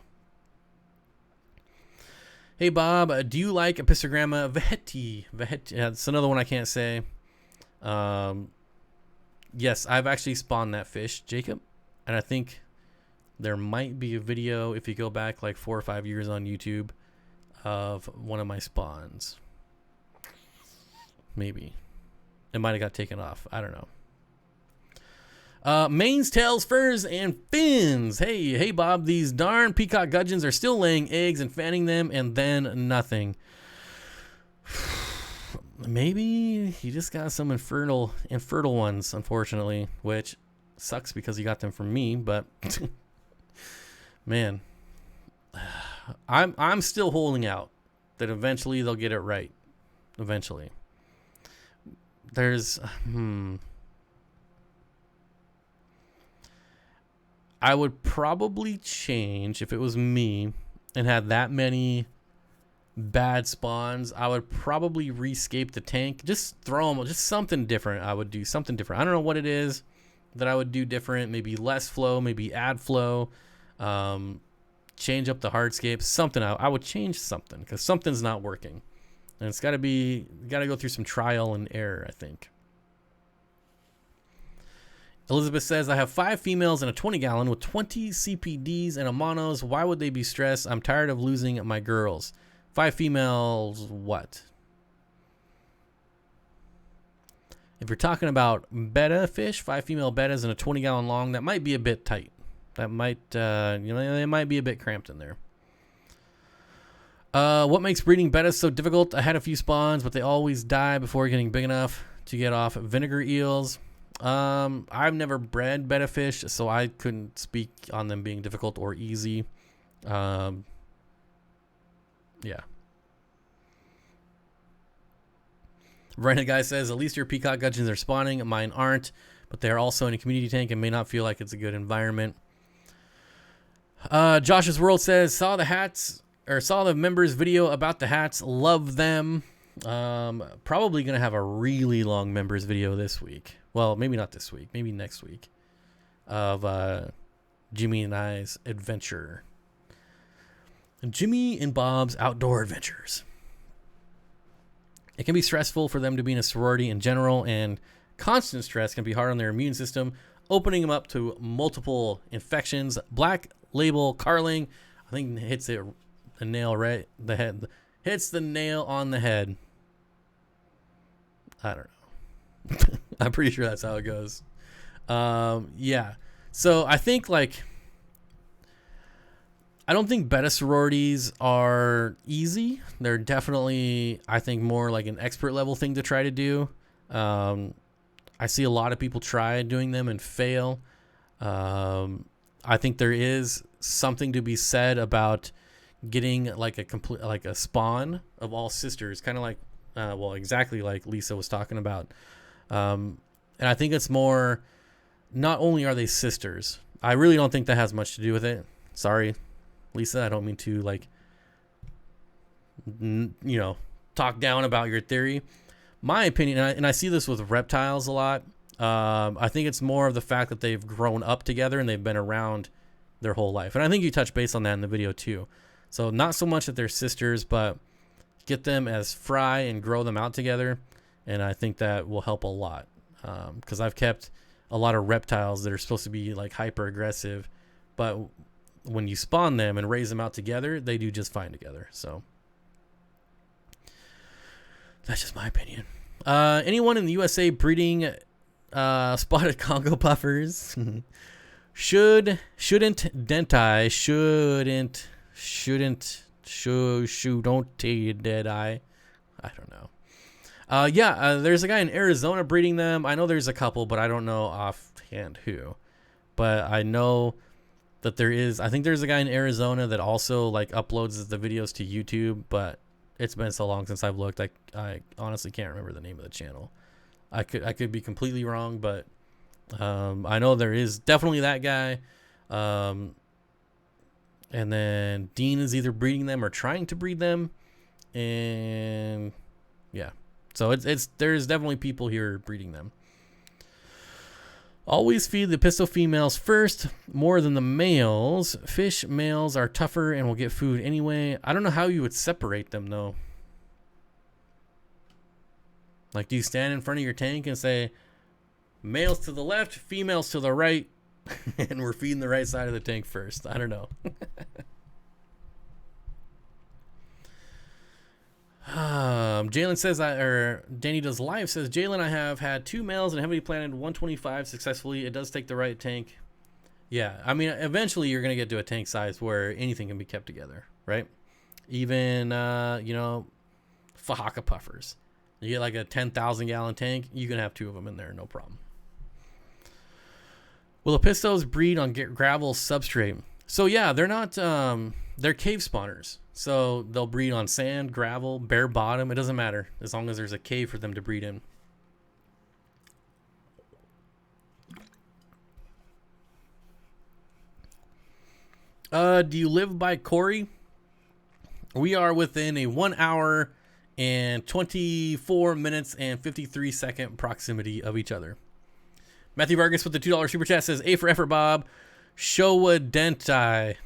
Hey Bob, do you like Epistogramma Veheti? It's another one I can't say. Yes, I've actually spawned that fish, Jacob, and I think there might be a video if you go back like 4 or 5 years on YouTube of one of my spawns. Maybe it might have got taken off. I don't know. Manes, tails, furs, and fins. Hey Bob, these darn peacock gudgeons are still laying eggs and fanning them and then nothing. Maybe you just got some infertile ones, unfortunately, which sucks because you got them from me, but man, I'm still holding out that eventually they'll get it right. Eventually. There's I would probably change if it was me and had that many bad spawns. I would probably rescape the tank. Just throw them. Just something different. I would do something different. I don't know what it is that I would do different. Maybe less flow. Maybe add flow. Change up the hardscape. Something. I would change something because something's not working, and it's got to go through some trial and error, I think. Elizabeth says, I have 5 females and a 20-gallon with 20 CPDs and a monos. Why would they be stressed? I'm tired of losing my girls. 5 females, what? If you're talking about betta fish, 5 female bettas and a 20-gallon long, that might be a bit tight. That might, they might be a bit cramped in there. What makes breeding bettas so difficult? I had a few spawns, but they always die before getting big enough to get off vinegar eels. I've never bred betta fish, so I couldn't speak on them being difficult or easy. Yeah. Rhino guy says, at least your peacock gudgeons are spawning. Mine aren't, but they're also in a community tank and may not feel like it's a good environment. Josh's World says, saw the members video about the hats. Love them. Probably going to have a really long members video this week. Well, maybe not this week. Maybe next week. Of Jimmy and I's adventure. Jimmy and Bob's outdoor adventures. It can be stressful for them to be in a sorority in general, and constant stress can be hard on their immune system, opening them up to multiple infections. Black Label Carling, I think hits the nail right the head. Hits the nail on the head. I don't know. I'm pretty sure that's how it goes. Yeah. So I think I don't think betta sororities are easy. They're definitely, I think, more like an expert level thing to try to do. I see a lot of people try doing them and fail. I think there is something to be said about getting like a spawn of all sisters, kind of like exactly like Lisa was talking about. And I think it's more, not only are they sisters, I really don't think that has much to do with it. Sorry, Lisa, I don't mean to like talk down about your theory. My opinion, and I see this with reptiles a lot, I think it's more of the fact that they've grown up together and they've been around their whole life. And I think you touched base on that in the video too. So not so much that they're sisters, but get them as fry and grow them out together. And I think that will help a lot. Because I've kept a lot of reptiles that are supposed to be like hyper aggressive, but when you spawn them and raise them out together, they do just fine together. So that's just my opinion. Anyone in the USA breeding spotted Congo puffers shouldn't denti don't dead eye. I don't know. There's a guy in Arizona breeding them. I know there's a couple, but I don't know offhand who. But I know that there is. I think there's a guy in Arizona that also like uploads the videos to YouTube, but it's been so long since I've looked. I honestly can't remember the name of the channel. I could be completely wrong, but I know there is definitely that guy. And then Dean is either breeding them or trying to breed them, and yeah. So there's definitely people here breeding them. Always feed the pistil females first, more than the males. Fish males are tougher and will get food anyway. I don't know how you would separate them though. Like, do you stand in front of your tank and say, males to the left, females to the right, and we're feeding the right side of the tank first? I don't know. Jalen says, Danny Does Live says, Jalen, I have had 2 males and heavily planted 125 successfully. It does take the right tank. Yeah, I mean, eventually you're going to get to a tank size where anything can be kept together, right? Even, Fahaka puffers. You get like a 10,000 gallon tank, you can have 2 of them in there, no problem. Will Epistles breed on gravel substrate? So yeah, they're not, they're cave spawners. So they'll breed on sand, gravel, bare bottom. It doesn't matter as long as there's a cave for them to breed in. Do you live by Cory? We are within a 1 hour and 24 minutes and 53 second proximity of each other. Matthew Vargas with the $2 super chat says, A for effort, Bob. Showa Dentai.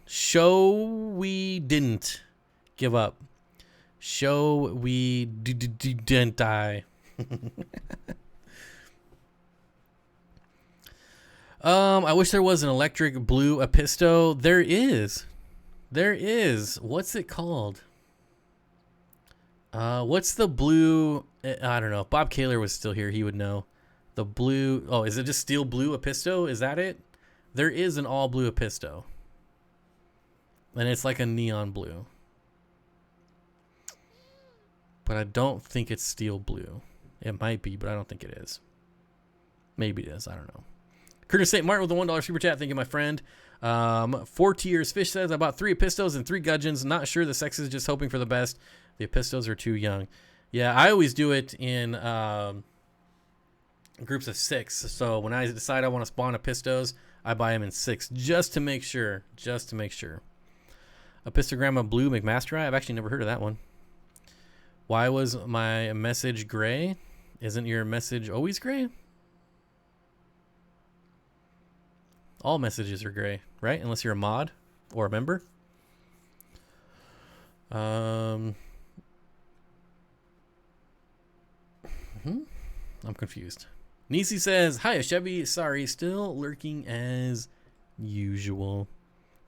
Show we didn't give up. Show we didn't die. I wish there was an electric blue Episto. There is. What's it called? What's the blue? I don't know. If Bob Kaler was still here, he would know. The blue. Oh, is it just steel blue Episto? Is that it? There is an all blue Episto. And it's like a neon blue. But I don't think it's steel blue. It might be, but I don't think it is. Maybe it is. I don't know. Curtis St. Martin with the $1 super chat. Thank you, my friend. 4 tiers. Fish says, I bought 3 Epistles and 3 Gudgeons. Not sure the sexes, just hoping for the best. The Epistles are too young. Yeah, I always do it in groups of 6. So when I decide I want to spawn Epistos, I buy them in 6 just to make sure. Epistogramma blue McMaster. I've actually never heard of that one. Why was my message gray? Isn't your message always gray? All messages are gray, right? Unless you're a mod or a member. I'm confused. Nisi says, hi, Chevy. Sorry, still lurking as usual.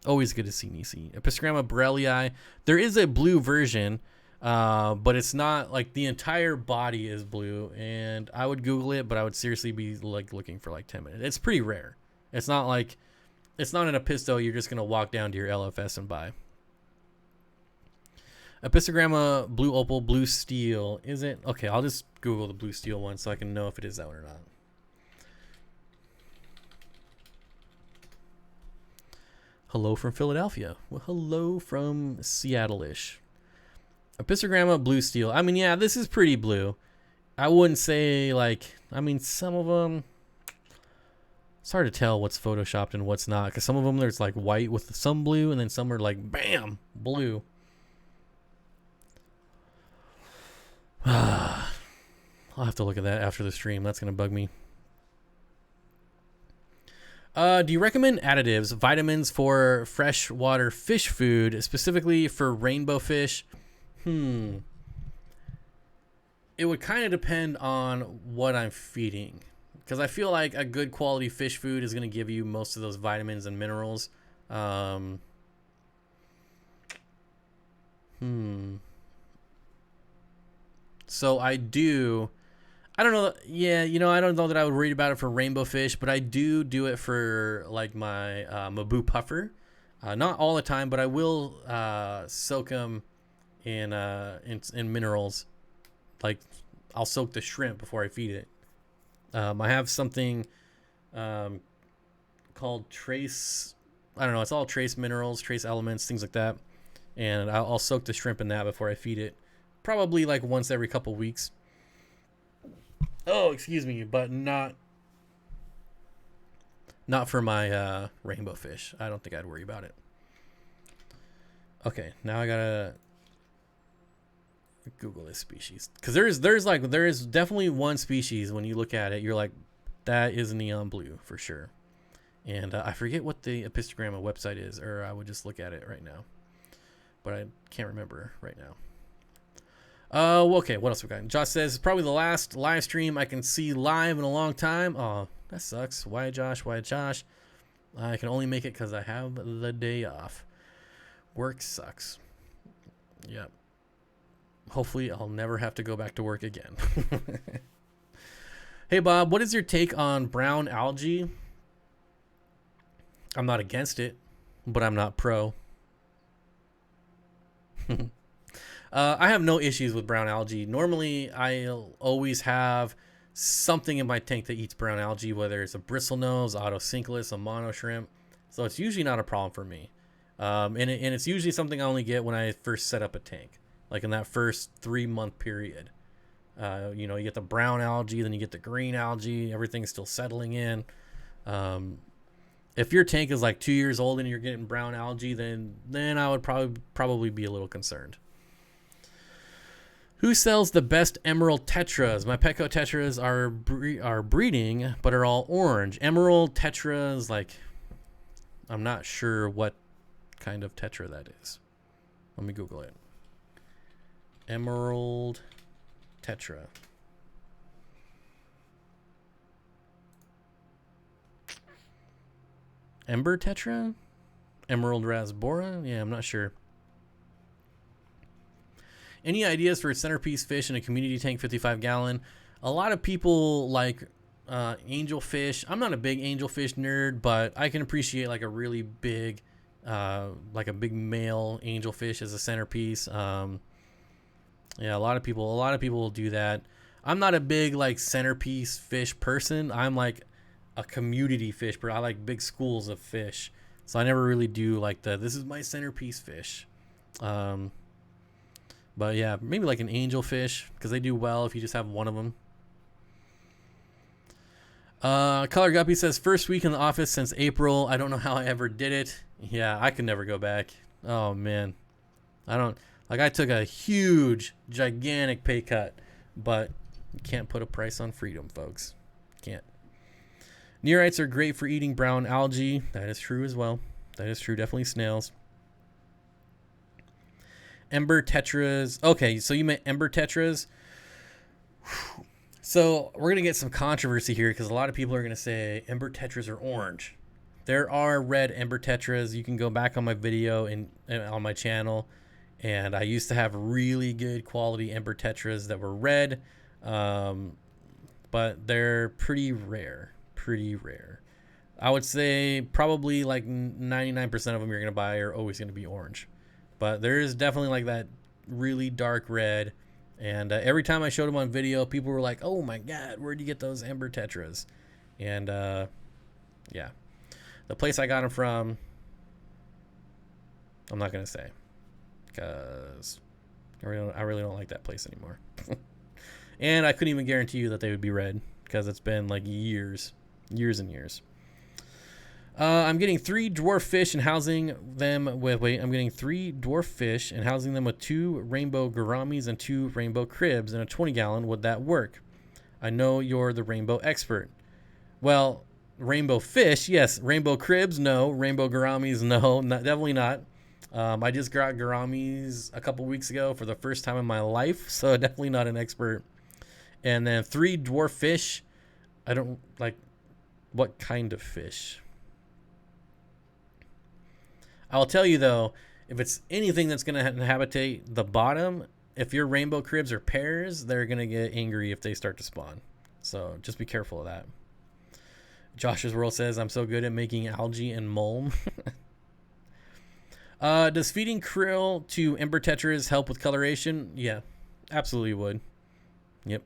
Always good to see Nisi. Epistogramma borellii. There is a blue version, but it's not like the entire body is blue. And I would Google it, but I would seriously be like looking for like 10 minutes. It's pretty rare. It's not an Episto you're just going to walk down to your LFS and buy. Epistogramma blue opal, blue steel. Is it? Okay, I'll just Google the blue steel one so I can know if it is that one or not. hello from Philadelphia. Well, hello from Seattle-ish. Epistogramma blue steel. I mean, yeah, this is pretty blue. I wouldn't say like, I mean, some of them, it's hard to tell what's photoshopped and what's not, because some of them there's like white with some blue, and then some are like bam, blue. I'll have to look at that after the stream. That's gonna bug me. Do you recommend additives, vitamins for freshwater fish food, specifically for rainbow fish? It would kind of depend on what I'm feeding, because I feel like a good quality fish food is going to give you most of those vitamins and minerals. So I don't know. Yeah, you know, I don't know that I would read about it for rainbow fish, but I do it for like my Mabu puffer. Not all the time, but I will soak them in minerals. Like, I'll soak the shrimp before I feed it. I have something called trace. I don't know. It's all trace minerals, trace elements, things like that. And I'll soak the shrimp in that before I feed it. Probably like once every couple weeks. Oh, excuse me, but not for my rainbow fish. I don't think I'd worry about it. Okay, now I gotta Google this species, because there is definitely one species when you look at it, you're like, that is neon blue for sure. And I forget what the Epistogramma website is, or I would just look at it right now, but I can't remember right now. Okay, what else we got? Josh says, probably the last live stream I can see live in a long time. Oh, that sucks. Why Josh? I can only make it because I have the day off. Work sucks. Yep. Hopefully I'll never have to go back to work again. Hey Bob, what is your take on brown algae? I'm not against it, but I'm not pro. I have no issues with brown algae. Normally, I'll always have something in my tank that eats brown algae, whether it's a bristlenose, autocinculus, a mono shrimp. So it's usually not a problem for me. And it's usually something I only get when I first set up a tank, like in that first 3-month period. You know, you get the brown algae, then you get the green algae. Everything's still settling in. If your tank is like 2 years old and you're getting brown algae, then I would probably be a little concerned. Who sells the best emerald tetras? My Petco tetras are breeding, but are all orange. Emerald tetras, like, I'm not sure what kind of tetra that is. Let me Google it. Emerald tetra. Ember tetra? Emerald rasbora? Yeah, I'm not sure. Any ideas for a centerpiece fish in a community tank 55-gallon? A lot of people like angelfish. I'm not a big angelfish nerd, but I can appreciate like a really big, like a big male angelfish as a centerpiece. Yeah, a lot of people will do that. I'm not a big like centerpiece fish person. I'm like a community fish, but I like big schools of fish. So I never really do like this is my centerpiece fish. But yeah, maybe like an angelfish, because they do well if you just have one of them. Color Guppy says, first week in the office since April. I don't know how I ever did it. Yeah, I could never go back. Oh, man. I took a huge, gigantic pay cut, but you can't put a price on freedom, folks. Can't. Neorites are great for eating brown algae. That is true as well. That is true. Definitely snails. Ember Tetras. Okay, so you meant Ember Tetras. So we're going to get some controversy here, because a lot of people are going to say Ember Tetras are orange. There are red Ember Tetras. You can go back on my video and on my channel. And I used to have really good quality Ember Tetras that were red. But they're pretty rare. I would say probably like 99% of them you're going to buy are always going to be orange. But there is definitely like that really dark red. And every time I showed them on video, people were like, oh my God, where'd you get those Ember Tetras? And yeah, the place I got them from, I'm not going to say, because I really don't like that place anymore. And I couldn't even guarantee you that they would be red, because it's been like years and years. I'm getting 3 dwarf fish and housing them with... Wait, I'm getting 3 dwarf fish and housing them with 2 rainbow gouramis and 2 rainbow cribs in a 20-gallon. Would that work? I know you're the rainbow expert. Well, rainbow fish, yes. Rainbow cribs, no. Rainbow gouramis, no. Definitely not. I just got gouramis a couple weeks ago for the first time in my life, so definitely not an expert. And then 3 dwarf fish. I don't like... What kind of fish? I'll tell you, though, if it's anything that's going to habitate the bottom, if your rainbow cribs are pairs, they're going to get angry if they start to spawn. So just be careful of that. Josh's World says, I'm so good at making algae and mulm. Does feeding krill to Ember Tetras help with coloration? Yeah, absolutely would. Yep.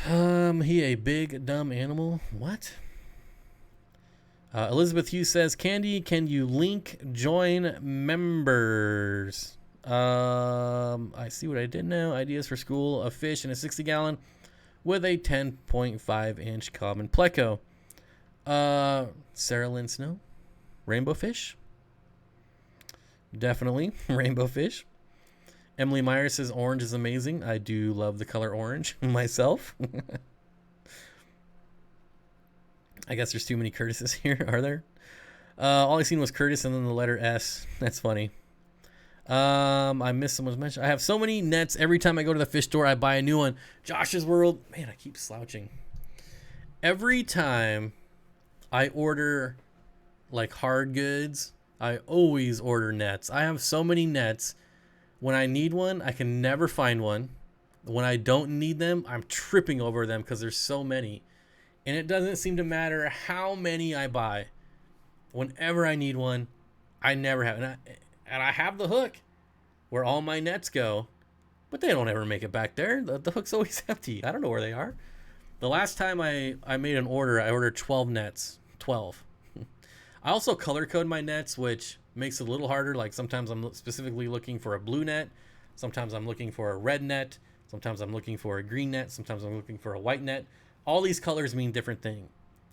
He a big, dumb animal? What? Elizabeth Hughes says, Candy, can you link join members? I see what I did now. Ideas for school, a fish in a 60-gallon with a 10.5-inch common pleco. Sarah Lynn Snow, rainbow fish. Definitely rainbow fish. Emily Myers says, orange is amazing. I do love the color orange myself. I guess there's too many Curtises here, are there? All I seen was Curtis and then the letter S. That's funny. I missed someone's mention. I have so many nets. Every time I go to the fish store, I buy a new one. Josh's World. Man, I keep slouching. Every time I order like hard goods, I always order nets. I have so many nets. When I need one, I can never find one. When I don't need them, I'm tripping over them because there's so many. And it doesn't seem to matter how many I buy. Whenever I need one, I never have. And I have the hook where all my nets go, but they don't ever make it back there. The hook's always empty. I don't know where they are. The last time I made an order, I ordered 12 nets. 12. I also color code my nets, which makes it a little harder. Like sometimes I'm specifically looking for a blue net. Sometimes I'm looking for a red net. Sometimes I'm looking for a green net. Sometimes I'm looking for a white net. All these colors mean different things.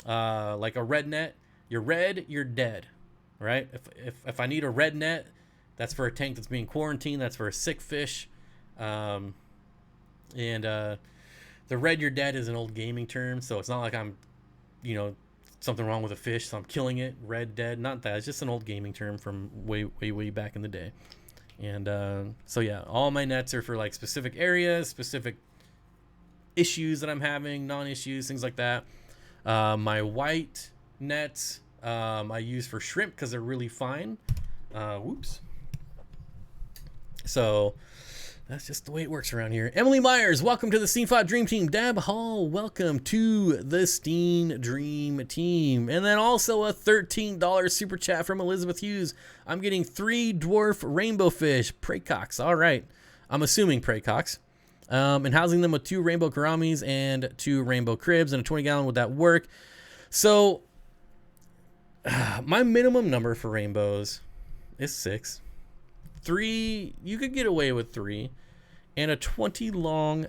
Like a red net, you're red, you're dead, right? If I need a red net, that's for a tank that's being quarantined. That's for a sick fish. The red, you're dead is an old gaming term. So it's not like I'm, something wrong with a fish, so I'm killing it. Red, dead, not that. It's just an old gaming term from way back in the day. And so yeah, all my nets are for like specific areas, specific issues that I'm having, non-issues, things like that. My white nets I use for shrimp because they're really fine. Whoops. So that's just the way it works around here. Emily Myers, welcome to the Steenfott Dream Team. Deb Hall, welcome to the Steen Dream Team. And then also a $13 super chat from Elizabeth Hughes. I'm getting 3 dwarf rainbow fish, praycocks. All right. I'm assuming praycocks. And housing them with 2 rainbow gouramis and 2 rainbow cribs and a 20-gallon. Would that work? So my minimum number for rainbows is 6. 3, you could get away with 3, and a 20-gallon.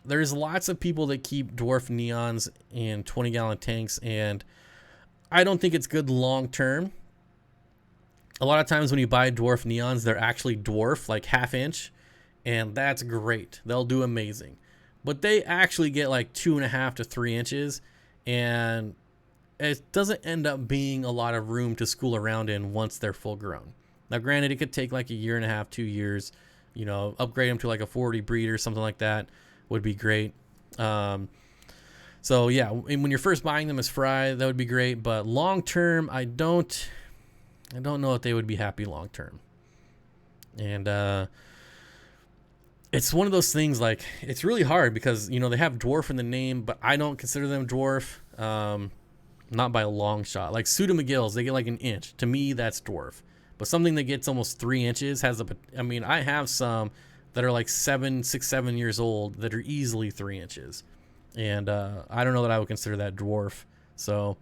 There's lots of people that keep dwarf neons in 20-gallon tanks, and I don't think it's good long term. A lot of times when you buy dwarf neons, they're actually dwarf, like half-inch, and that's great. They'll do amazing. But they actually get like 2.5 to 3 inches, and it doesn't end up being a lot of room to school around in once they're full grown. Now, granted, it could take like 1.5 to 2 years, upgrade them to like a 40 breeder, something like that would be great. So yeah, when you're first buying them as fry, that would be great. But long term, I don't know if they would be happy long term. And it's one of those things, like, it's really hard because, they have dwarf in the name, but I don't consider them dwarf. Not by a long shot. Like Pseudo McGills, they get like 1 inch. To me, that's dwarf. But something that gets almost 3 inches I have some that are like 6, 7 years old that are easily 3 inches. And I don't know that I would consider that dwarf. So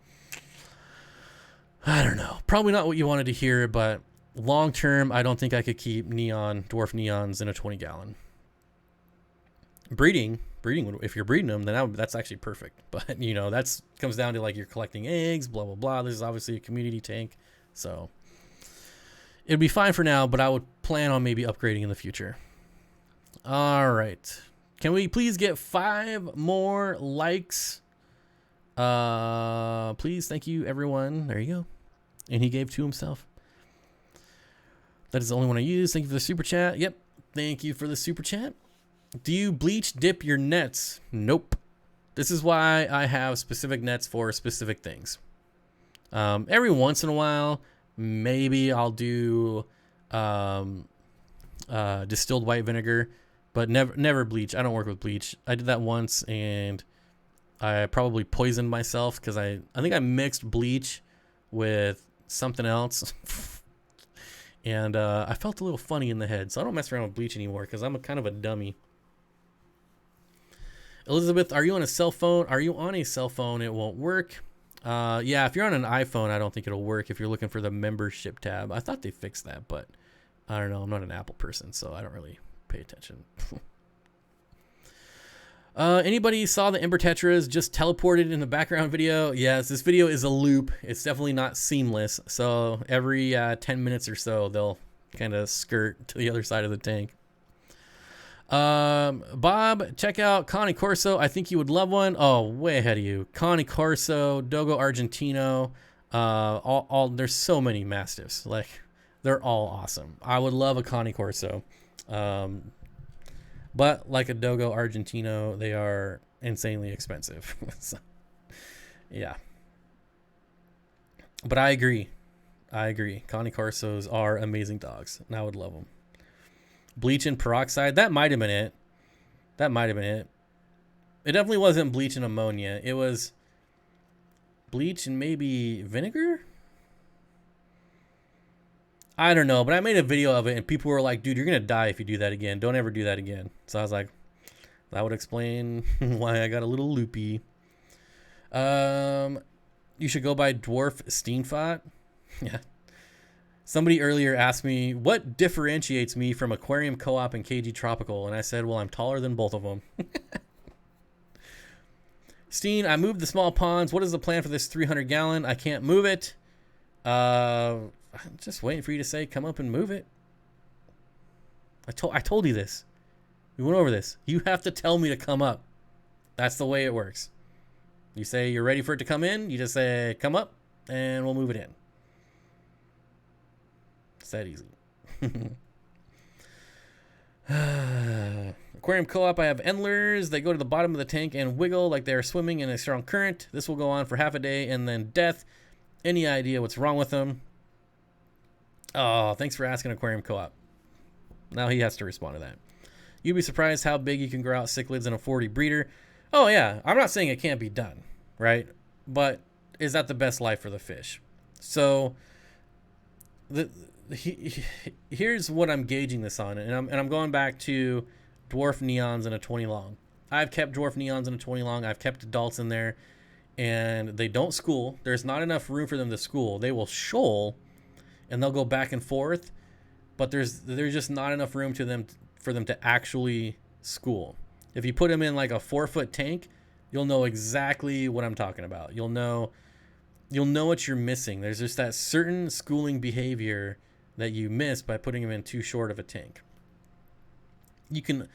I don't know. Probably not what you wanted to hear, but long term, I don't think I could keep dwarf neons in a 20-gallon. Breeding, if you're breeding them, then that's actually perfect. But, you know, that's comes down to like you're collecting eggs, blah, blah, blah. This is obviously a community tank. So it'd be fine for now, but I would plan on maybe upgrading in the future. All right. Can we please get 5 more likes? Please. Thank you, everyone. There you go. And he gave to himself. That is the only one I use. Thank you for the super chat. Yep. Thank you for the super chat. Do you bleach dip your nets? Nope. This is why I have specific nets for specific things. Every once in a while, maybe I'll do distilled white vinegar, but never bleach. I don't work with bleach. I did that once, and I probably poisoned myself because I think I mixed bleach with something else. And I felt a little funny in the head, so I don't mess around with bleach anymore because I'm kind of a dummy. Elizabeth, are you on a cell phone? Are you on a cell phone? It won't work. Yeah, if you're on an iPhone, I don't think it'll work if you're looking for the membership tab. I thought they fixed that, but I don't know. I'm not an Apple person, so I don't really pay attention. Anybody saw the Ember Tetras just teleported in the background video? Yes, this video is a loop. It's definitely not seamless. So every 10 minutes or so, they'll kind of skirt to the other side of the tank. Bob, check out Connie Corso. I think you would love one. Oh, way ahead of you. Connie Corso, Dogo Argentino. There's so many Mastiffs. Like, they're all awesome. I would love a Connie Corso. But like a Dogo Argentino, they are insanely expensive. So, yeah. But I agree. Connie Corsos are amazing dogs, and I would love them. Bleach and peroxide, that might have been it. It definitely wasn't bleach and ammonia. It was bleach and maybe vinegar? I don't know, but I made a video of it, and people were like, dude, you're going to die if you do that again. Don't ever do that again. So I was like, that would explain why I got a little loopy. You should go by Dwarf Steenfott. Yeah. Somebody earlier asked me, what differentiates me from Aquarium Co-op and KG Tropical? And I said, well, I'm taller than both of them. Steen, I moved the small ponds. What is the plan for this 300-gallon? I can't move it. I'm just waiting for you to say, come up and move it. I told you this. We went over this. You have to tell me to come up. That's the way it works. You say you're ready for it to come in. You just say, come up, and we'll move it in. It's that easy. Aquarium Co-op, I have Endlers. They go to the bottom of the tank and wiggle like they are swimming in a strong current. This will go on for half a day and then death. Any idea what's wrong with them? Oh, thanks for asking, Aquarium Co-op. Now he has to respond to that. You'd be surprised how big you can grow out cichlids in a 40 breeder. Oh, yeah. I'm not saying it can't be done, right? But is that the best life for the fish? So here's what I'm gauging this on, and I'm going back to dwarf neons in a 20 long. I've kept dwarf neons in a 20 long. I've kept adults in there, and they don't school. There's not enough room for them to school. They will shoal, and they'll go back and forth, but there's just not enough room for them to actually school. If you put them in like a 4-foot tank, you'll know exactly what I'm talking about. You'll know what you're missing. There's just that certain schooling behavior that you miss by putting them in too short of a tank. You can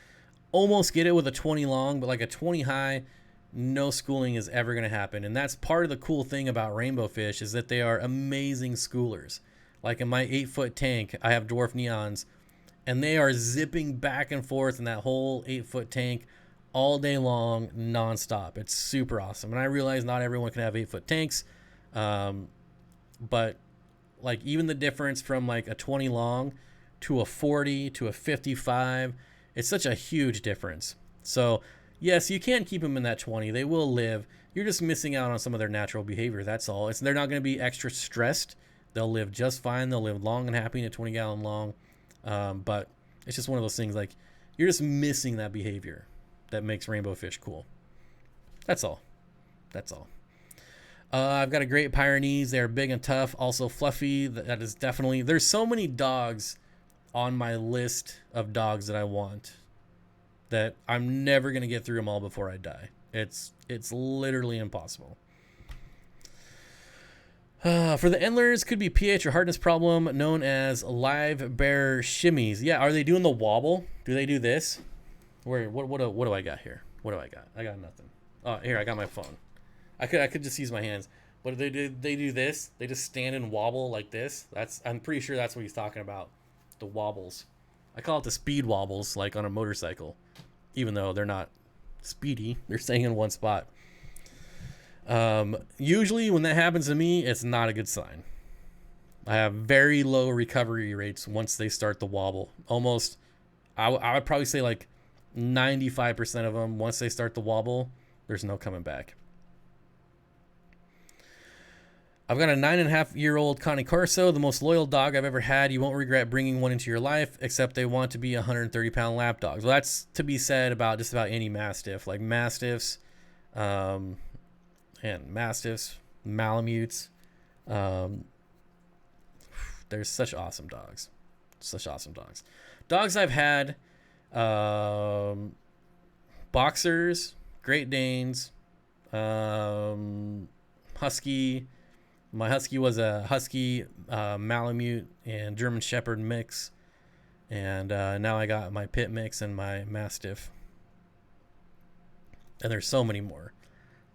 almost get it with a 20 long, but like a 20 high, no schooling is ever going to happen. And that's part of the cool thing about Rainbowfish is that they are amazing schoolers. Like in my 8-foot tank, I have dwarf neons, and they are zipping back and forth in that whole 8-foot tank all day long, nonstop. It's super awesome. And I realize not everyone can have 8-foot tanks, but like even the difference from like a 20 long to a 40 to a 55, it's such a huge difference. So yes, you can keep them in that 20. They will live. You're just missing out on some of their natural behavior. That's all. They're not going to be extra stressed. They'll live just fine. They'll live long and happy in a 20-gallon long. But it's just one of those things, like you're just missing that behavior that makes Rainbowfish cool. That's all. I've got a Great Pyrenees. They're big and tough, also fluffy. That is definitely... There's so many dogs on my list of dogs that I want that I'm never going to get through them all before I die. It's literally impossible. For the Endlers, could be pH or hardness problem known as live bear shimmies. Yeah, are they doing the wobble? Do they do this? What do I got here? What do I got? I got nothing. Oh, here, I got my phone. I could just use my hands. But they do this. They just stand and wobble like this. I'm pretty sure that's what he's talking about. The wobbles. I call it the speed wobbles, like on a motorcycle. Even though they're not speedy. They're staying in one spot. Usually when that happens to me, it's not a good sign. I have very low recovery rates once they start the wobble. Almost, I would probably say like 95% of them, once they start the wobble, there's no coming back. I've got a 9.5-year-old Cane Corso, the most loyal dog I've ever had. You won't regret bringing one into your life, except they want to be 130-pound lap dogs. Well, that's to be said about just about any Mastiff. Like Mastiffs, Malamutes. They're such awesome dogs. Such awesome dogs. Dogs I've had, Boxers, Great Danes, Husky. My Husky was a Husky, Malamute, and German Shepherd mix. And now I got my Pit mix and my Mastiff. And there's so many more.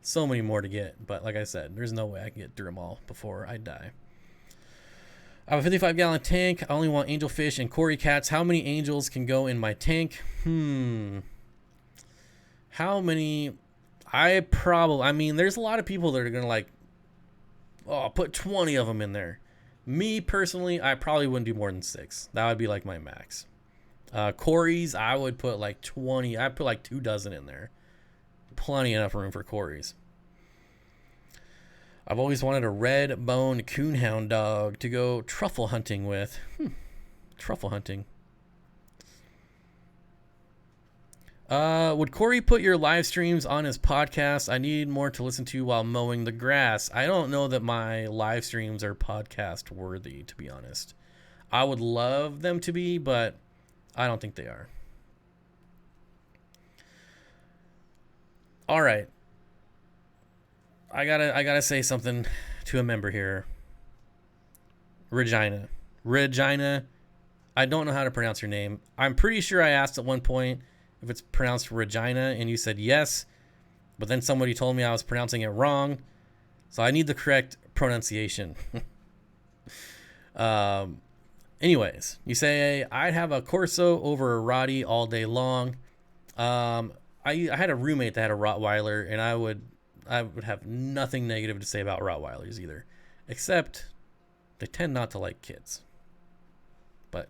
So many more to get. But like I said, there's no way I can get through them all before I die. I have a 55-gallon tank. I only want angelfish and Cory cats. How many angels can go in my tank? How many? I mean, there's a lot of people that are going to like, oh, put 20 of them in there. Me, personally, I probably wouldn't do more than 6. That would be like my max. Corys, I would put like 20. I'd put like 2 dozen in there. Plenty enough room for Corys. I've always wanted a red-boned coonhound dog to go truffle hunting with. Truffle hunting. Would Cory put your live streams on his podcast? I need more to listen to while mowing the grass. I don't know that my live streams are podcast worthy, to be honest. I would love them to be, but I don't think they are. All right. I gotta say something to a member here. Regina. I don't know how to pronounce your name. I'm pretty sure I asked at one point if it's pronounced Regina, and you said yes, but then somebody told me I was pronouncing it wrong, so I need the correct pronunciation. Anyways, you say I'd have a Corso over a Rottie all day long. I had a roommate that had a Rottweiler, and I would have nothing negative to say about Rottweilers either, except they tend not to like kids. But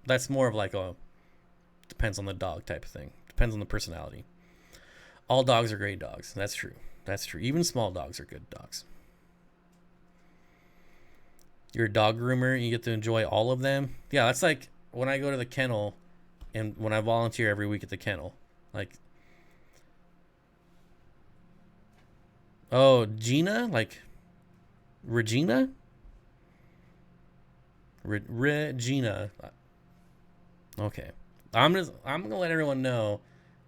that's more of like a depends on the dog type of thing. Depends on the personality. All dogs are great dogs. That's true. Even small dogs are good dogs. You're a dog groomer and you get to enjoy all of them. Yeah, that's like when I go to the kennel and when I volunteer every week at the kennel. Like, oh, Gina? Like, Regina? Regina. Okay. I'm gonna let everyone know,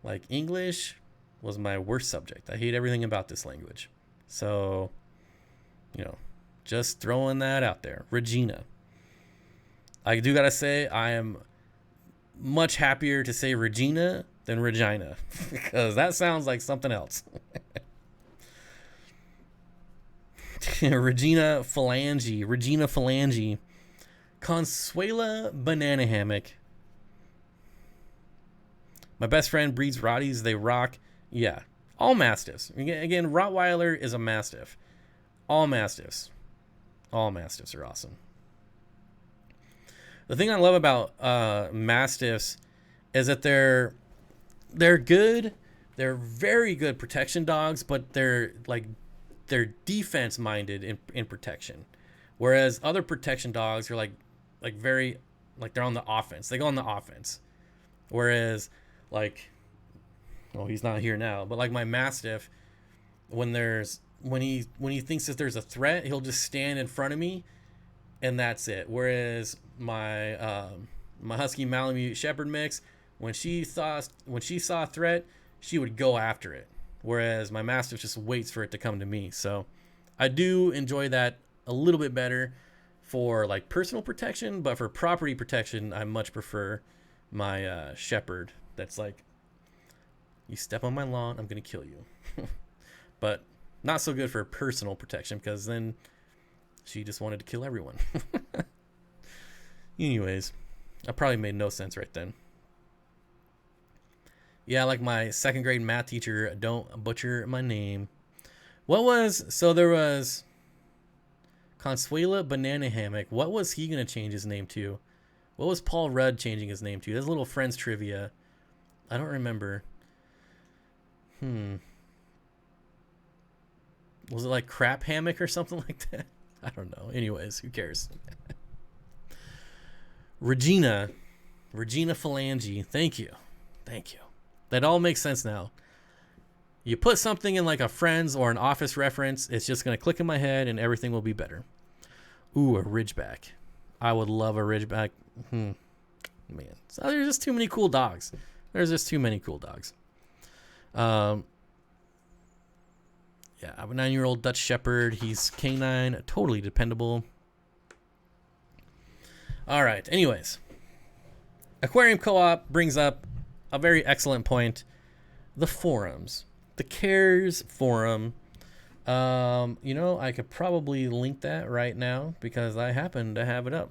like, English was my worst subject. I hate everything about this language. So, just throwing that out there. Regina. I do gotta say, I am much happier to say Regina than Regina, because that sounds like something else. Regina Phalange. Consuela Banana Hammock. My best friend breeds Rotties. They rock. Yeah. All Mastiffs. Again, Rottweiler is a Mastiff. All Mastiffs are awesome. The thing I love about Mastiffs is that they're good. They're very good protection dogs, but they're defense minded in protection. Whereas other protection dogs are like very they're on the offense. They go on the offense. Whereas he's not here now, but like my Mastiff, when there's when he thinks that there's a threat, he'll just stand in front of me, and that's it. Whereas my Husky Malamute Shepherd mix, when she saw a threat, she would go after it. Whereas my Mastiff just waits for it to come to me. So I do enjoy that a little bit better for like personal protection, but for property protection, I much prefer my Shepherd. That's like, you step on my lawn, I'm gonna kill you. But not so good for personal protection, because then she just wanted to kill everyone. Anyways, I probably made no sense right then. Yeah, like my second grade math teacher, don't butcher my name. There was Consuela Banana Hammock. What was he going to change his name to? What was Paul Rudd changing his name to? That's a little Friends trivia. I don't remember. Was it like Crap Hammock or something like that? I don't know. Anyways, who cares? Regina Phalange. Thank you. That all makes sense now. You put something in like a Friends or an Office reference, it's just going to click in my head and everything will be better. Ooh, a Ridgeback. I would love a Ridgeback. Man. So there's just too many cool dogs. Yeah, I have a 9-year-old Dutch Shepherd. He's canine, totally dependable. All right, anyways. Aquarium Co-op brings up a very excellent point. The forums. The CARES forum. I could probably link that right now because I happen to have it up.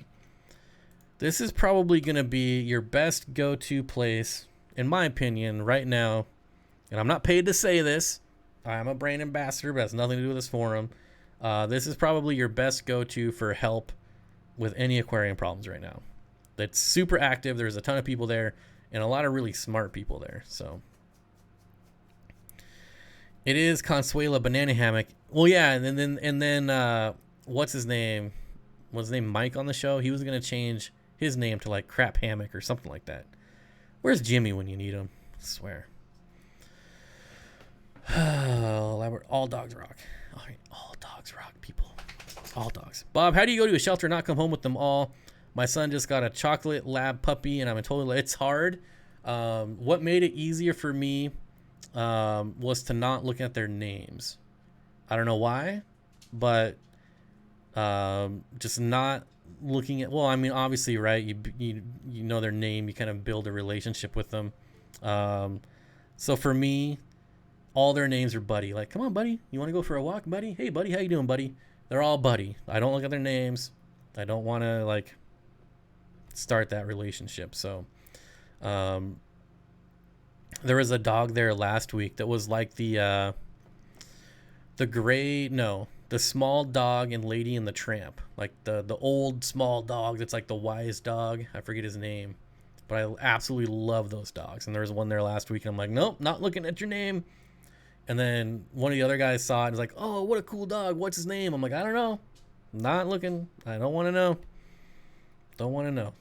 This is probably going to be your best go-to place, in my opinion, right now. And I'm not paid to say this. I'm a brand ambassador, but it has nothing to do with this forum. This is probably your best go-to for help with any aquarium problems right now. It's super active. There's a ton of people there and a lot of really smart people there. So it is Consuela Banana Hammock. Well, yeah, and then what's his name? Was his name Mike on the show? He was gonna change his name to like Crap Hammock or something like that. Where's Jimmy when you need him? I swear. All dogs rock. All right, all dogs rock, people. All dogs. Bob, how do you go to a shelter and not come home with them all? My son just got a chocolate lab puppy, and I'm totally. It's hard. What made it easier for me was to not look at their names. I don't know why, but just not looking at. Well, I mean, obviously, right? You know their name. You kind of build a relationship with them. So for me, all their names are Buddy. Like, come on, Buddy. You want to go for a walk, Buddy? Hey, Buddy, how you doing, Buddy? They're all Buddy. I don't look at their names. I don't want to like start that relationship. So, there was a dog there last week that was like the small dog in Lady and the Tramp, like the old small dog that's like the wise dog. I forget his name, but I absolutely love those dogs. And there was one there last week, and I'm like, nope, not looking at your name. And then one of the other guys saw it and was like, oh, what a cool dog. What's his name? I'm like, I don't know. Not looking. I don't want to know. Don't want to know.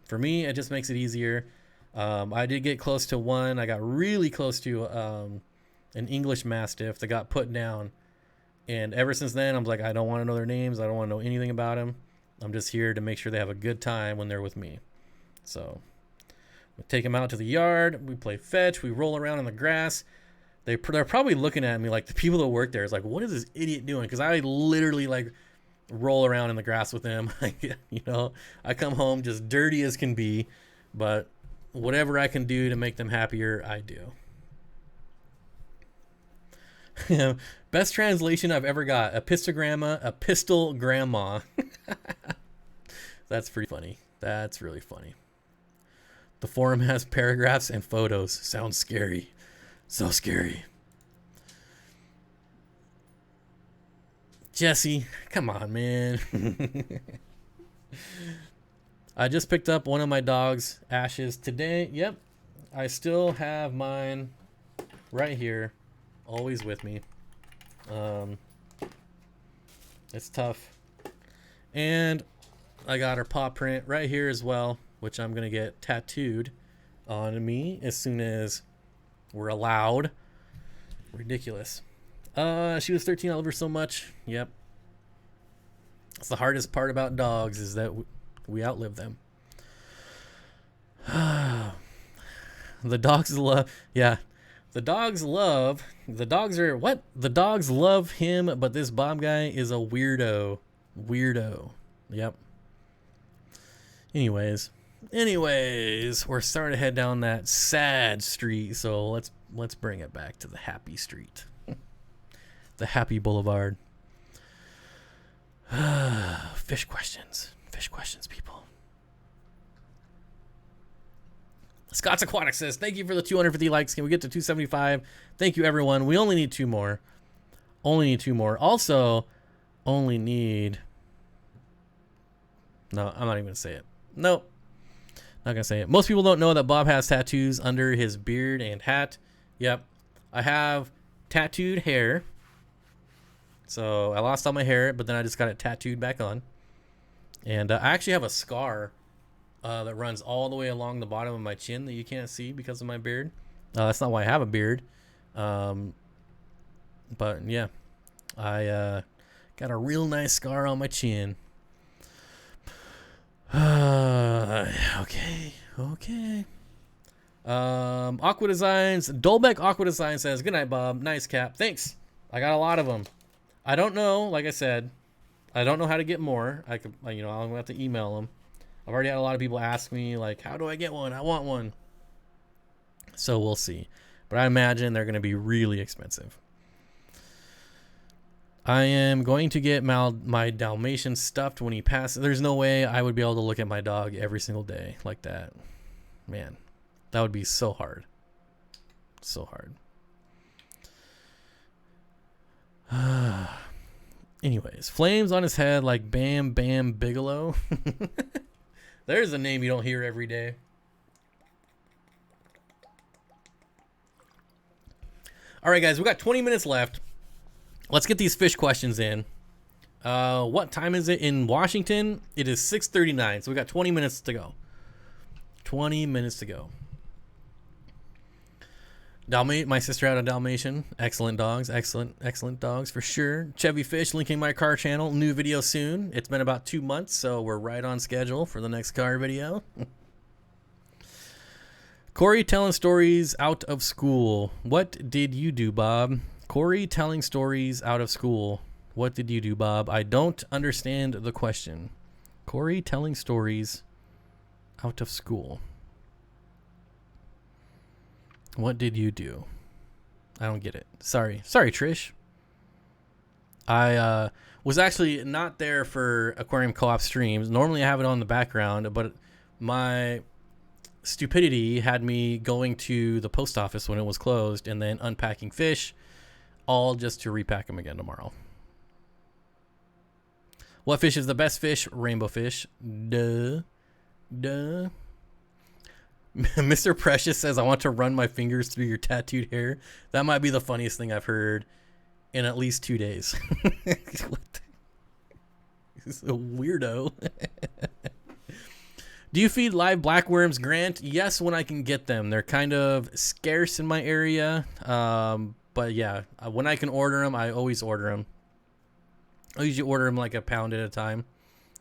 For me, it just makes it easier. I did get close to one. I got really close to an English Mastiff that got put down. And ever since then, I'm like, I don't want to know their names. I don't want to know anything about them. I'm just here to make sure they have a good time when they're with me. So we take them out to the yard. We play fetch. We roll around in the grass. They're probably looking at me like the people that work there is like, what is this idiot doing? Because I literally like roll around in the grass with them. I come home just dirty as can be, but whatever I can do to make them happier, I do. Best translation I've ever got: epistogramma, a pistol grandma. That's pretty funny. That's really funny. The forum has paragraphs and photos. Sounds scary. So scary. Jesse, come on, man. I just picked up one of my dog's ashes today. Yep. I still have mine right here. Always with me. It's tough. And I got her paw print right here as well, which I'm going to get tattooed on me as soon as we're allowed. Ridiculous. She was 13. I love her so much. Yep. It's the hardest part about dogs is that we outlive them. The dogs love, yeah. The dogs love, the dogs are, what? The dogs love him, but this Bob guy is a weirdo. Weirdo. Yep. Anyways, we're starting to head down that sad street, so let's bring it back to the happy street. The happy boulevard. Fish questions, people. Scott's Aquatics says, thank you for the 250 likes. Can we get to 275? Thank you, everyone. We only need 2 more. Also, only need... No, I'm not even going to say it. Nope. Not going to say it. Most people don't know that Bob has tattoos under his beard and hat. Yep. I have tattooed hair. So I lost all my hair, but then I just got it tattooed back on. And I actually have a scar that runs all the way along the bottom of my chin that you can't see because of my beard. That's not why I have a beard. But yeah, I got a real nice scar on my chin. Okay. Aqua Designs, Dolbeck Aqua Design says, good night, Bob. Nice cap. Thanks. I got a lot of them. I don't know, like I said, I don't know how to get more. I could, I'm gonna have to email them. I've already had a lot of people ask me, like, how do I get one? I want one. So we'll see. But I imagine they're going to be really expensive. I am going to get my Dalmatian stuffed when he passes. There's no way I would be able to look at my dog every single day like that. Man, that would be so hard. So hard. Anyways, flames on his head like Bam Bam Bigelow. There's a name you don't hear every day. All right, guys, we got 20 minutes left. Let's get these fish questions in. What time is it in Washington? It is 6:39, so we got 20 minutes to go. 20 minutes to go. My sister had a Dalmatian. Excellent dogs. Excellent dogs for sure. Chevy Fish linking my car channel. New video soon. It's been about 2 months, so we're right on schedule for the next car video. Cory telling stories out of school. What did you do, Bob? Cory telling stories out of school. What did you do, Bob? I don't understand the question. Cory telling stories out of school. What did you do? I don't get it. Sorry, Trish. I was actually not there for Aquarium Co-op streams. Normally I have it on the background, but my stupidity had me going to the post office when it was closed and then unpacking fish, all just to repack them again tomorrow. What fish is the best fish? Rainbowfish. Duh. Mr. Precious says, I want to run my fingers through your tattooed hair. That might be the funniest thing I've heard in at least 2 days. He's a weirdo. Do you feed live blackworms, Grant? Yes, when I can get them. They're kind of scarce in my area. But yeah, when I can order them, I always order them. I usually order them like a pound at a time.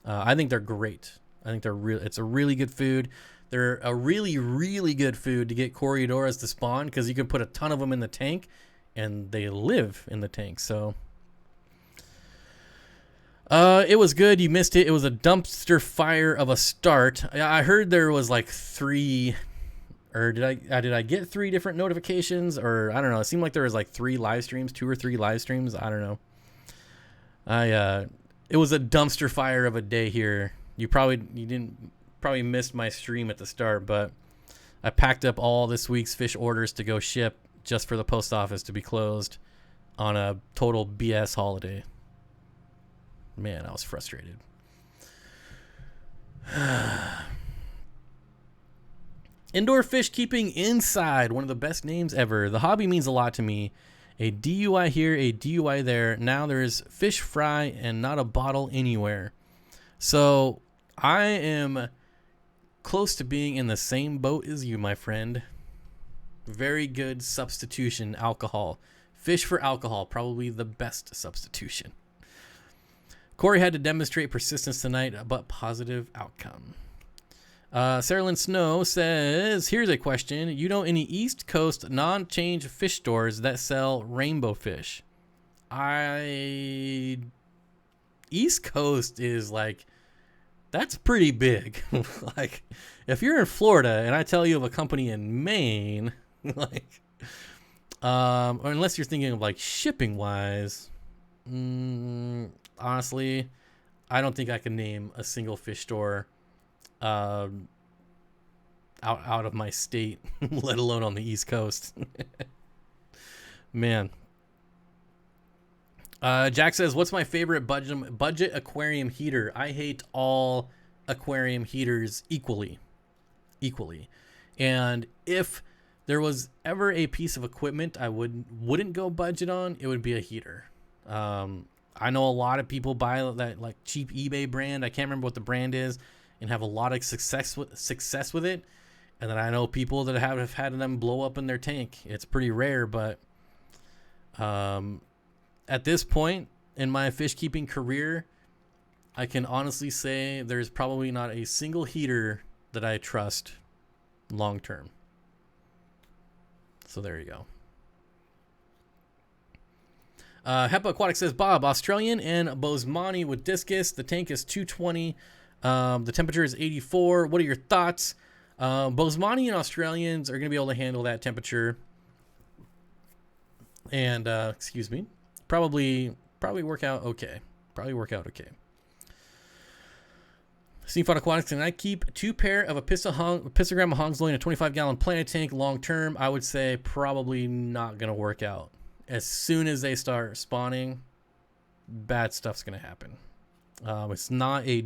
I think they're great. I think it's a really good food. They're a really, really good food to get Coriodoras to spawn because you can put a ton of them in the tank and they live in the tank. So it was good. You missed it. It was a dumpster fire of a start. I heard there was like 3, or did I get 3 different notifications, or I don't know. It seemed like there was like 3 live streams, 2 or 3 live streams. I don't know. It was a dumpster fire of a day here. You probably missed my stream at the start, but I packed up all this week's fish orders to go ship just for the post office to be closed on a total BS holiday. Man, I was frustrated. Indoor fish keeping inside, one of the best names ever. The hobby means a lot to me. A DUI here, a DUI there. Now there's fish fry and not a bottle anywhere. So I am close to being in the same boat as you, my friend. Very good substitution alcohol. Fish for alcohol, probably the best substitution. Cory had to demonstrate persistence tonight, but positive outcome. Sarah Lynn Snow says, here's a question. You know any East Coast non-change fish stores that sell rainbow fish? East Coast is like, that's pretty big. Like, if you're in Florida and I tell you of a company in Maine, like, or unless you're thinking of like shipping wise, honestly, I don't think I can name a single fish store out of my state, let alone on the East Coast. Man. Jack says, what's my favorite budget aquarium heater? I hate all aquarium heaters equally. And if there was ever a piece of equipment I wouldn't go budget on, it would be a heater. I know a lot of people buy that like cheap eBay brand. I can't remember what the brand is, and have a lot of success with it. And then I know people that have had them blow up in their tank. It's pretty rare, but at this point in my fish keeping career, I can honestly say there's probably not a single heater that I trust long term. So there you go. Hepa Aquatics says, Bob, Australian and Bosemani with discus. The tank is 220. The temperature is 84. What are your thoughts? Bosemani and Australians are going to be able to handle that temperature. And, excuse me, probably work out okay. Steenfott Aquatics, and I keep 2 pair of a Pistogramma Hongsloy in a 25-gallon planet tank long term. I would say probably not going to work out. As soon as they start spawning, bad stuff's going to happen. It's not a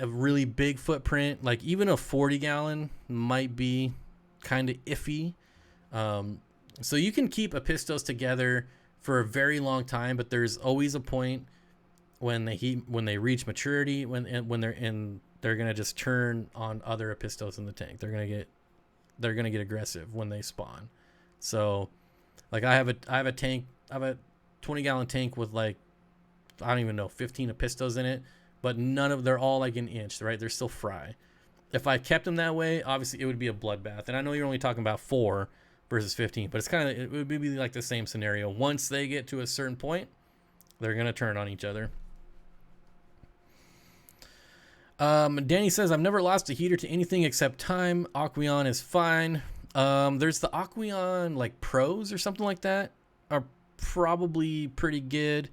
really big footprint. Like even a 40-gallon might be kind of iffy. So you can keep Epistos together for a very long time, but there's always a point when they reach maturity, when they're gonna just turn on other Epistos in the tank. They're gonna get aggressive when they spawn. So, like I have a 20-gallon tank with like, I don't even know, 15 Epistos in it, but they're all like an inch, right? They're still fry. If I kept them that way, obviously it would be a bloodbath. And I know you're only talking about 4 versus 15, but it would be like the same scenario. Once they get to a certain point, they're gonna turn on each other. Danny says, I've never lost a heater to anything except time. Aqueon is fine. There's the Aqueon like Pros or something like that are probably pretty good.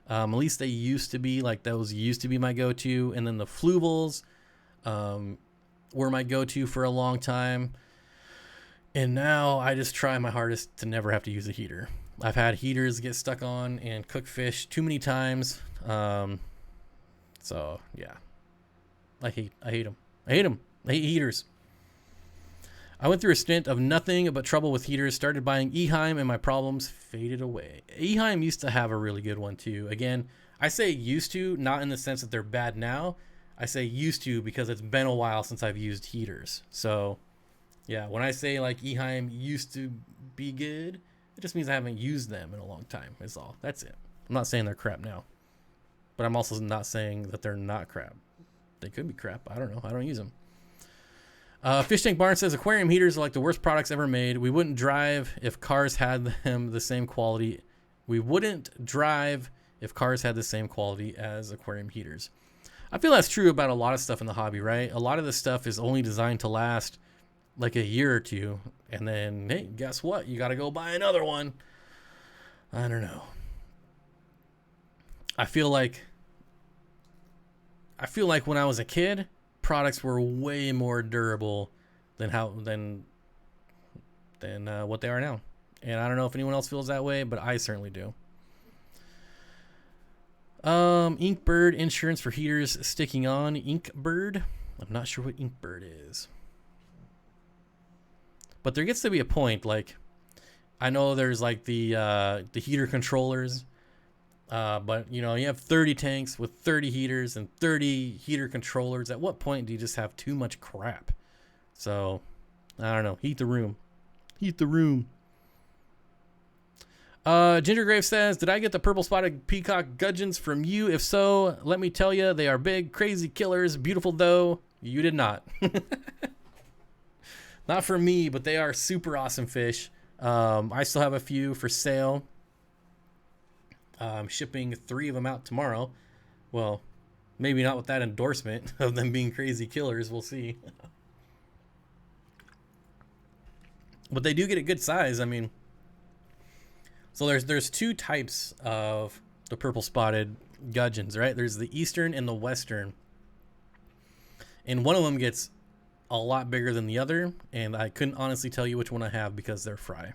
At least they used to be. Like those used to be my go-to. And then the Fluvels were my go-to for a long time. And now I just try my hardest to never have to use a heater. I've had heaters get stuck on and cook fish too many times. So yeah, I hate them. I hate heaters. I went through a stint of nothing but trouble with heaters, started buying Eheim, and my problems faded away. Eheim used to have a really good one too. Again, I say used to, not in the sense that they're bad now. I say used to because it's been a while since I've used heaters. So yeah, when I say like Eheim used to be good, it just means I haven't used them in a long time is all. That's it. I'm not saying they're crap now, but I'm also not saying that they're not crap. They could be crap. I don't know. I don't use them. Fish Tank Barn says aquarium heaters are like the worst products ever made. We wouldn't drive if cars had them the same quality. We wouldn't drive if cars had the same quality as aquarium heaters. I feel that's true about a lot of stuff in the hobby, right? A lot of this stuff is only designed to last like a year or two. And then, hey, guess what? You got to go buy another one. I don't know. I feel like when I was a kid, products were way more durable than what they are now. And I don't know if anyone else feels that way, but I certainly do. Inkbird insurance for heaters sticking on. Inkbird. I'm not sure what Inkbird is. But there gets to be a point, like, I know there's like the heater controllers. But, you know, you have 30 tanks with 30 heaters and 30 heater controllers. At what point do you just have too much crap? So, I don't know. Heat the room. Heat the room. Ginger Grave says, did I get the purple spotted peacock gudgeons from you? If so, let me tell you, they are big, crazy killers. Beautiful though. You did not. Not for me, but they are super awesome fish. I still have a few for sale. I'm shipping 3 of them out tomorrow. Well, maybe not with that endorsement of them being crazy killers. We'll see. But they do get a good size. I mean, so there's 2 types of the purple spotted gudgeons, right? There's the eastern and the western. And one of them gets a lot bigger than the other, and I couldn't honestly tell you which one I have because they're fry.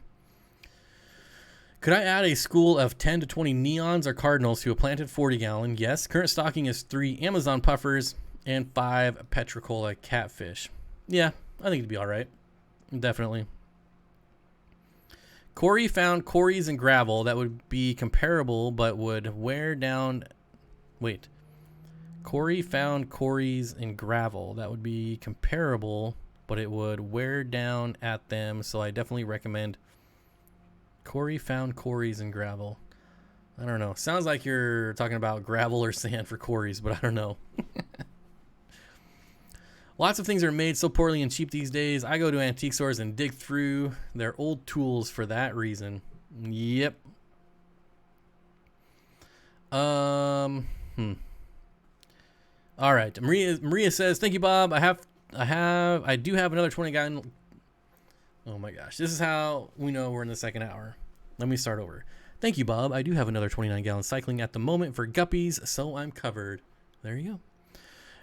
Could I add a school of 10 to 20 neons or cardinals to a planted 40-gallon? Yes. Current stocking is 3 Amazon puffers and 5 Petricola catfish. Yeah, I think it'd be all right. Definitely. Cory found Cories and gravel that would be comparable but would wear down... Wait. Cory found Cories and gravel that would be comparable, but it would wear down at them, so I definitely recommend. Cory found Cories and gravel. I don't know. Sounds like you're talking about gravel or sand for Cories, but I don't know. Lots of things are made so poorly and cheap these days. I go to antique stores and dig through their old tools for that reason. Yep. All right. Maria says, thank you, Bob. I do have another 20-gallon. Oh my gosh. This is how we know we're in the second hour. Let me start over. Thank you, Bob. I do have another 29-gallon cycling at the moment for guppies, so I'm covered. There you go.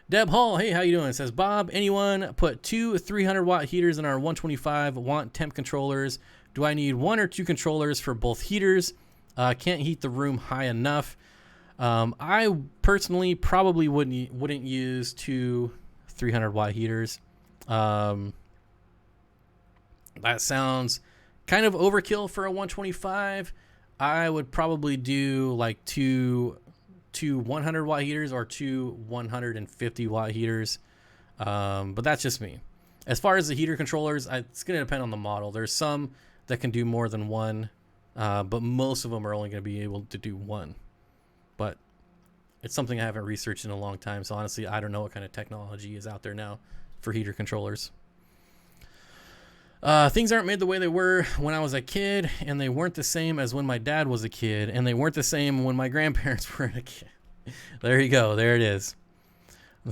Deb Hall, hey, how you doing? It says, Bob, anyone put 2 300-watt heaters in our 125, want temp controllers. Do I need 1 or 2 controllers for both heaters? Can't heat the room high enough. I personally probably wouldn't use 2 300-watt heaters. That sounds kind of overkill for a 125. I would probably do like two 100-watt heaters or 2 150-watt heaters. But that's just me. As far as the heater controllers, it's going to depend on the model. There's some that can do more than 1, but most of them are only going to be able to do 1. But it's something I haven't researched in a long time, so honestly, I don't know what kind of technology is out there now for heater controllers. Things aren't made the way they were when I was a kid, and they weren't the same as when my dad was a kid, and they weren't the same when my grandparents were a kid. There you go. There it is.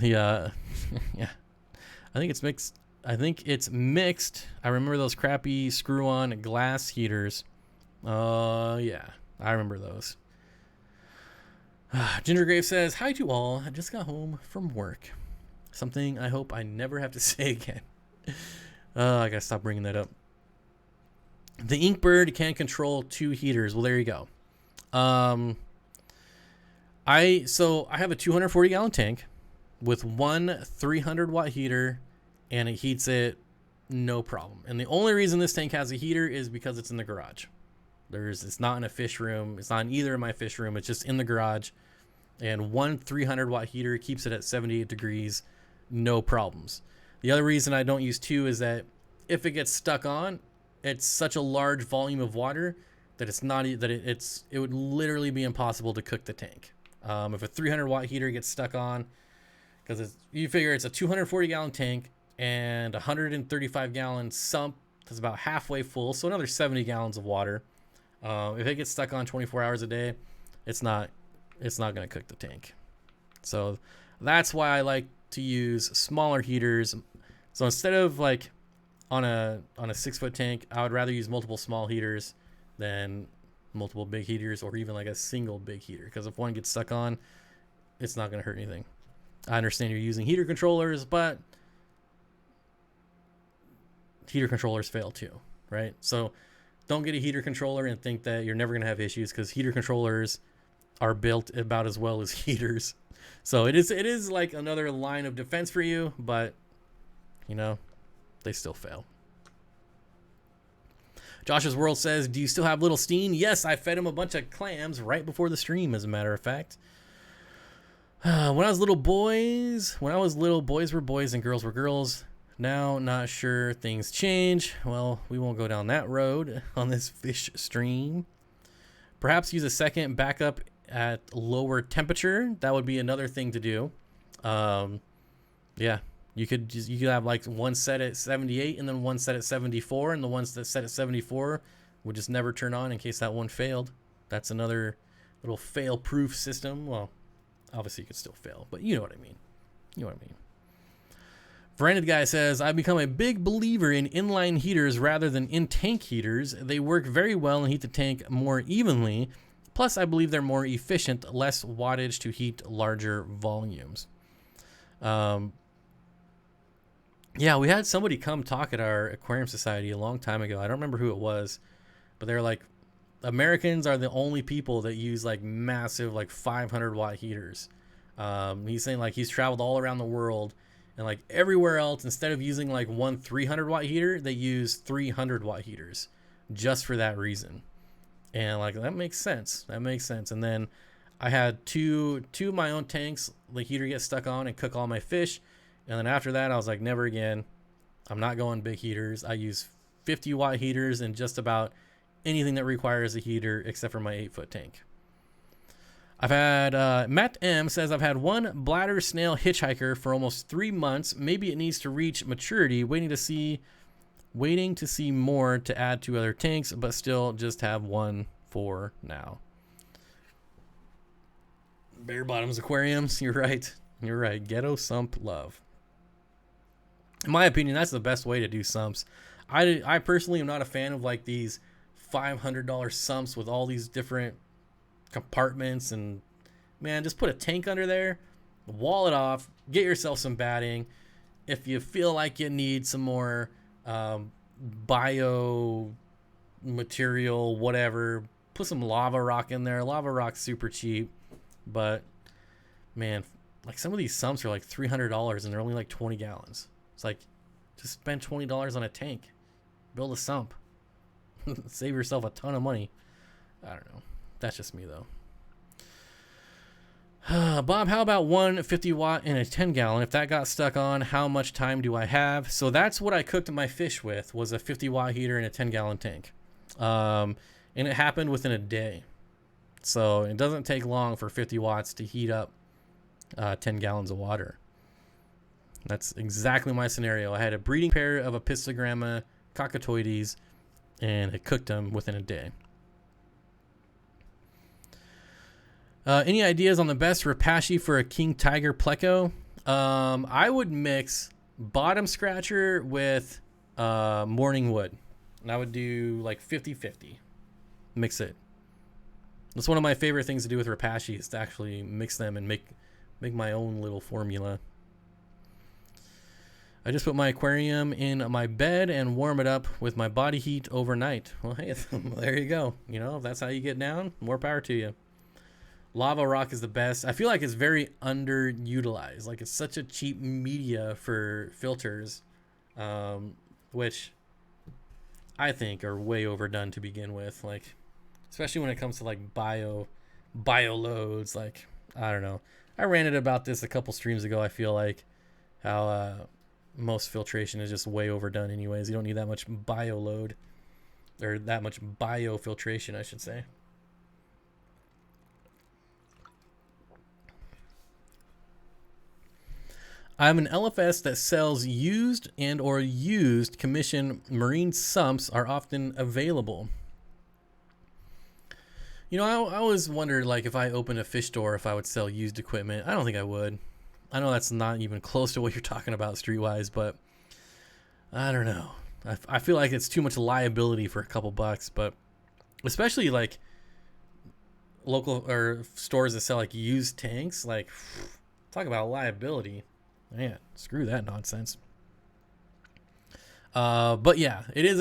Yeah. I think it's mixed. I remember those crappy screw-on glass heaters. Yeah. I remember those. Ginger Grave says, hi to all. I just got home from work. Something I hope I never have to say again. I gotta stop bringing that up. The Inkbird can control 2 heaters. Well, there you go. I have a 240-gallon tank with 1 300-watt heater, and it heats it no problem. And the only reason this tank has a heater is because it's in the garage. It's not in a fish room. It's not in either of my fish room. It's just in the garage. And 1 300-watt heater keeps it at 78 degrees, no problems. The other reason I don't use 2 is that if it gets stuck on, it's such a large volume of water that it would literally be impossible to cook the tank. If a 300-watt heater gets stuck on, because you figure it's a 240-gallon tank and 135-gallon sump that's about halfway full, so another 70 gallons of water. If it gets stuck on 24 hours a day, it's not going to cook the tank. So that's why I like to use smaller heaters. So instead of like on a 6-foot tank, I would rather use multiple small heaters than multiple big heaters, or even like a single big heater, because if one gets stuck on, it's not going to hurt anything. I understand you're using heater controllers, but heater controllers fail too, right? So don't get a heater controller and think that you're never going to have issues, because heater controllers are built about as well as heaters. So it is like another line of defense for you, but they still fail. Josh's World says, do you still have little Steen? Yes, I fed him a bunch of clams right before the stream, as a matter of fact. When I was little, boys were boys and girls were girls. Now, not sure, things change. Well, we won't go down that road on this fish stream. Perhaps use a second backup at lower temperature. That would be another thing to do. Yeah, you could have like one set at 78 and then one set at 74, and the ones that set at 74 would just never turn on in case that one failed. That's another little fail-proof system. Well, obviously you could still fail, but you know what I mean. You know what I mean. Branded Guy says, I've become a big believer in inline heaters rather than in-tank heaters. They work very well and heat the tank more evenly. Plus, I believe they're more efficient, less wattage to heat larger volumes. Yeah, we had somebody come talk at our Aquarium Society a long time ago. I don't remember who it was, but they were like, Americans are the only people that use like massive, like 500 watt heaters. He's saying like he's traveled all around the world, and like everywhere else, instead of using like one 300 watt heater, they use 300 watt heaters just for that reason. And like, that makes sense. That makes sense. And then I had two of my own tanks, the heater gets stuck on and cook all my fish. And then after that, I was like, never again. I'm not going big heaters. I use 50 watt heaters in just about anything that requires a heater except for my 8-foot tank. I've had, Matt M says, I've had one bladder snail hitchhiker for almost 3 months. Maybe it needs to reach maturity, waiting to see more to add to other tanks, but still just have one for now. Bare bottoms aquariums, you're right. You're right. Ghetto sump love. In my opinion, that's the best way to do sumps. I personally am not a fan of like these $500 sumps with all these different compartments, and man, just put a tank under there, wall it off, get yourself some batting. If you feel like you need some more bio material, whatever, put some lava rock in there. Lava rock's super cheap, but man, like some of these sumps are like $300 and they're only like 20 gallons. It's like, just spend $20 on a tank, build a sump, save yourself a ton of money. I don't know. That's just me though. Bob, how about one 50 watt and a 10 gallon? If that got stuck on, how much time do I have? So that's what I cooked my fish with, was a 50 watt heater and a 10 gallon tank. And it happened within a day. So it doesn't take long for 50 watts to heat up 10 gallons of water. That's exactly my scenario. I had a breeding pair of Epistogramma cockatoides, and I cooked them within a day. Any ideas on the best Repashy for a king tiger pleco? I would mix bottom scratcher with morning wood. And I would do like 50-50. Mix it. That's one of my favorite things to do with Repashy, is to actually mix them and make my own little formula. I just put my aquarium in my bed and warm it up with my body heat overnight. Well, hey, there you go. You know, if that's how you get down, more power to you. Lava rock is the best. I feel like it's very underutilized. Like, it's such a cheap media for filters, which I think are way overdone to begin with. Like, especially when it comes to like bio loads. Like, I don't know. I ranted about this a couple streams ago. I feel like how most filtration is just way overdone anyways. You don't need that much bio load, or that much bio filtration, I should say. I'm an LFS that sells used and or used commission marine sumps are often available. You know, I always wondered, like, if I opened a fish store, if I would sell used equipment. I don't think I would. I know that's not even close to what you're talking about streetwise, but I don't know. I feel like it's too much liability for a couple bucks, but especially like local or stores that sell like used tanks, like, talk about liability. Man, screw that nonsense. But yeah, it is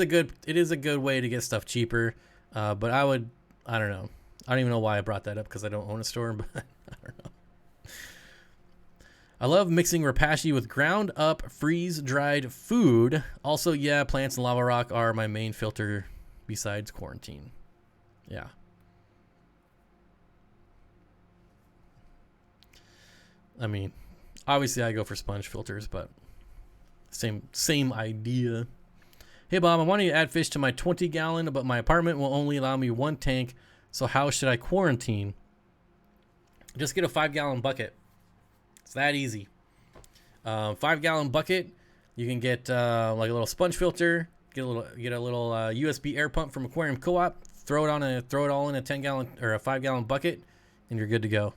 a good way to get stuff cheaper. But I don't know. I don't even know why I brought that up, because I don't own a store, but I don't know. I love mixing Repashy with ground up freeze-dried food. Also, yeah, plants and lava rock are my main filter besides quarantine. Yeah. I mean, obviously I go for sponge filters, but same idea. Hey Bob, I'm wanting to add fish to my 20 gallon, but my apartment will only allow me one tank So how should I quarantine? Just get a 5-gallon bucket. It's that easy. 5-gallon bucket. You can get like a little sponge filter. Get a little USB air pump from Aquarium Co-op. Throw it all in a 10-gallon or a 5-gallon bucket, and you're good to go.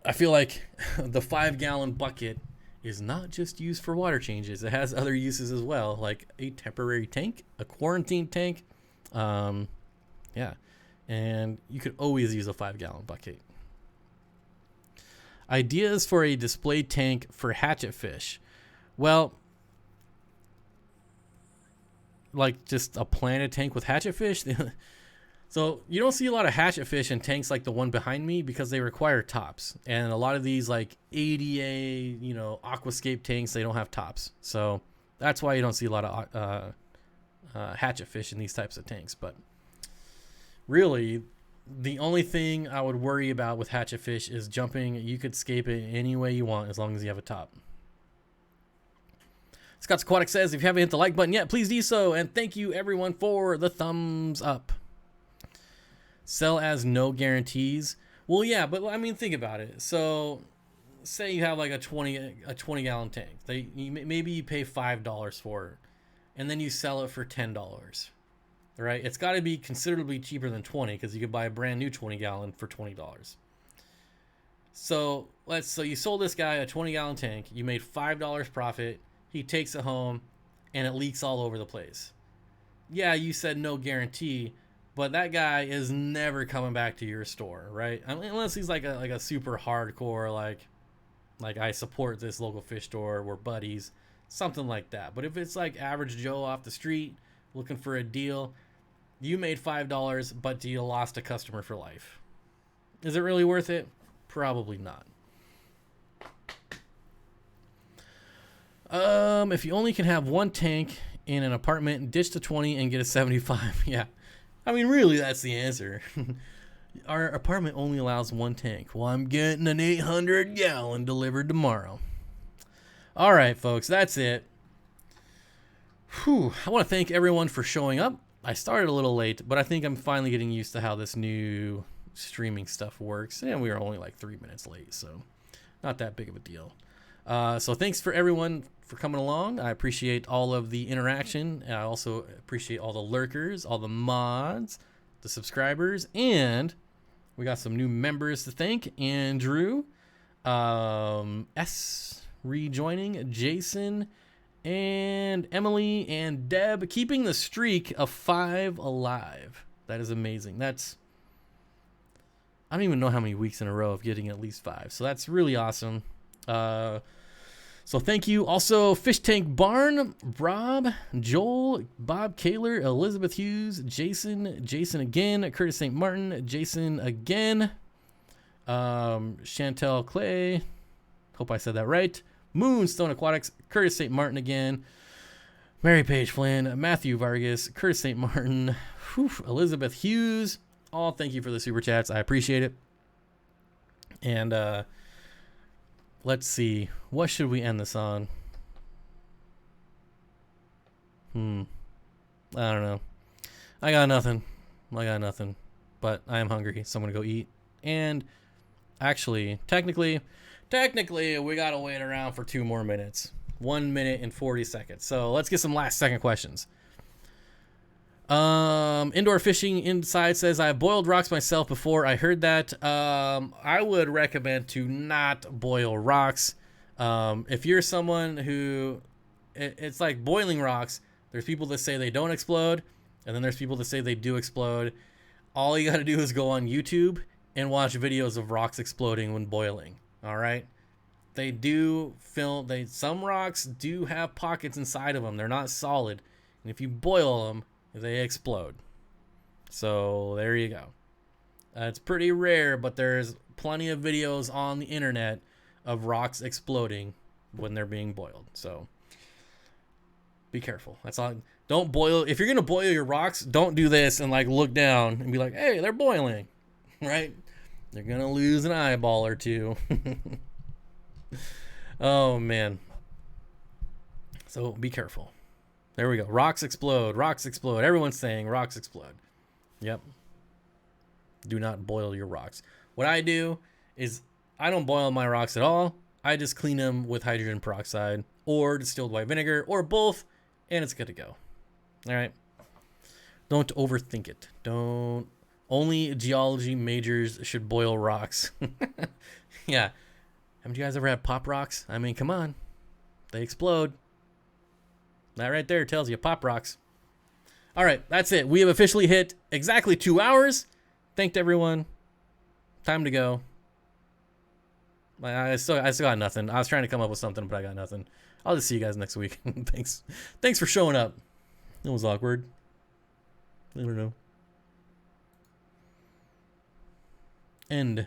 I feel like the 5-gallon bucket is not just used for water changes. It has other uses as well, like a temporary tank, a quarantine tank. Yeah. And you could always use a 5-gallon bucket. Ideas for a display tank for hatchet fish. Well, like just a planted tank with hatchet fish. So you don't see a lot of hatchet fish in tanks like the one behind me because they require tops. And a lot of these like ADA, aquascape tanks, they don't have tops. So that's why you don't see a lot of hatchet fish in these types of tanks. But really, the only thing I would worry about with hatchet fish is jumping. You could scape it any way you want as long as you have a top. Scott's Aquatics says, if you haven't hit the like button yet, please do so. And thank you, everyone, for the thumbs up. Sell as no guarantees. Well, yeah, but I mean, think about it. So, say you have like a 20-gallon tank. Maybe you pay $5 for it, and then you sell it for $10. Right? It's got to be considerably cheaper than 20 because you could buy a brand new 20-gallon for $20. So you sold this guy a 20-gallon tank. You made $5 profit. He takes it home, and it leaks all over the place. Yeah, you said no guarantee. But that guy is never coming back to your store, right? I mean, unless he's like a super hardcore, like I support this local fish store, we're buddies, something like that. But if it's like average Joe off the street looking for a deal, you made $5, but you lost a customer for life. Is it really worth it? Probably not. If you only can have one tank in an apartment, ditch the 20 and get a 75. Yeah. I mean, really, that's the answer. Our apartment only allows one tank. Well, I'm getting an 800-gallon delivered tomorrow. All right, folks, that's it. Whew. I want to thank everyone for showing up. I started a little late, but I think I'm finally getting used to how this new streaming stuff works. And we were only like 3 minutes late, so not that big of a deal. So thanks for everyone for coming along. I appreciate all of the interaction. I also appreciate all the lurkers, all the mods, the subscribers, and we got some new members to thank. Andrew, S rejoining, Jason, and Emily and Deb, keeping the streak of 5 alive. That is amazing. I don't even know how many weeks in a row of getting at least 5. So that's really awesome. So thank you. Also, Fish Tank Barn, Rob, Joel, Bob Kaler, Elizabeth Hughes, Jason again, Curtis St. Martin, Jason again, Chantel Clay, hope I said that right, Moonstone Aquatics, Curtis St. Martin again, Mary Page Flynn, Matthew Vargas, Curtis St. Martin, Elizabeth Hughes. All thank you for the super chats. I appreciate it. And let's see. What should we end this on? I don't know. I got nothing. But I am hungry, so I'm going to go eat. And actually, technically, we got to wait around for 2 more minutes. 1 minute and 40 seconds. So let's get some last second questions. Indoor Fishing Inside says, I boiled rocks myself before. I heard that. I would recommend to not boil rocks. If you're someone who, it's like boiling rocks. There's people that say they don't explode, and then there's people that say they do explode. All you got to do is go on YouTube and watch videos of rocks exploding when boiling. All right. They do film, some rocks do have pockets inside of them. They're not solid. And if you boil them, they explode. So there you go. It's pretty rare, but there's plenty of videos on the internet of rocks exploding when they're being boiled. So be careful. That's all. Don't boil. If you're going to boil your rocks, don't do this and like look down and be like, hey, they're boiling, right? They're going to lose an eyeball or two. Oh, man. So be careful. There we go. Rocks explode. Rocks explode. Everyone's saying rocks explode. Yep. Do not boil your rocks. What I do is I don't boil my rocks at all. I just clean them with hydrogen peroxide or distilled white vinegar or both, and it's good to go. All right. Don't overthink it. Don't. Only geology majors should boil rocks. Yeah. Haven't you guys ever had pop rocks? I mean, come on. They explode. That right there tells you pop rocks. All right, that's it. We have officially hit exactly 2 hours. Thanked everyone. Time to go. I still got nothing. I was trying to come up with something, but I got nothing. I'll just see you guys next week. Thanks for showing up. It was awkward. I don't know. End.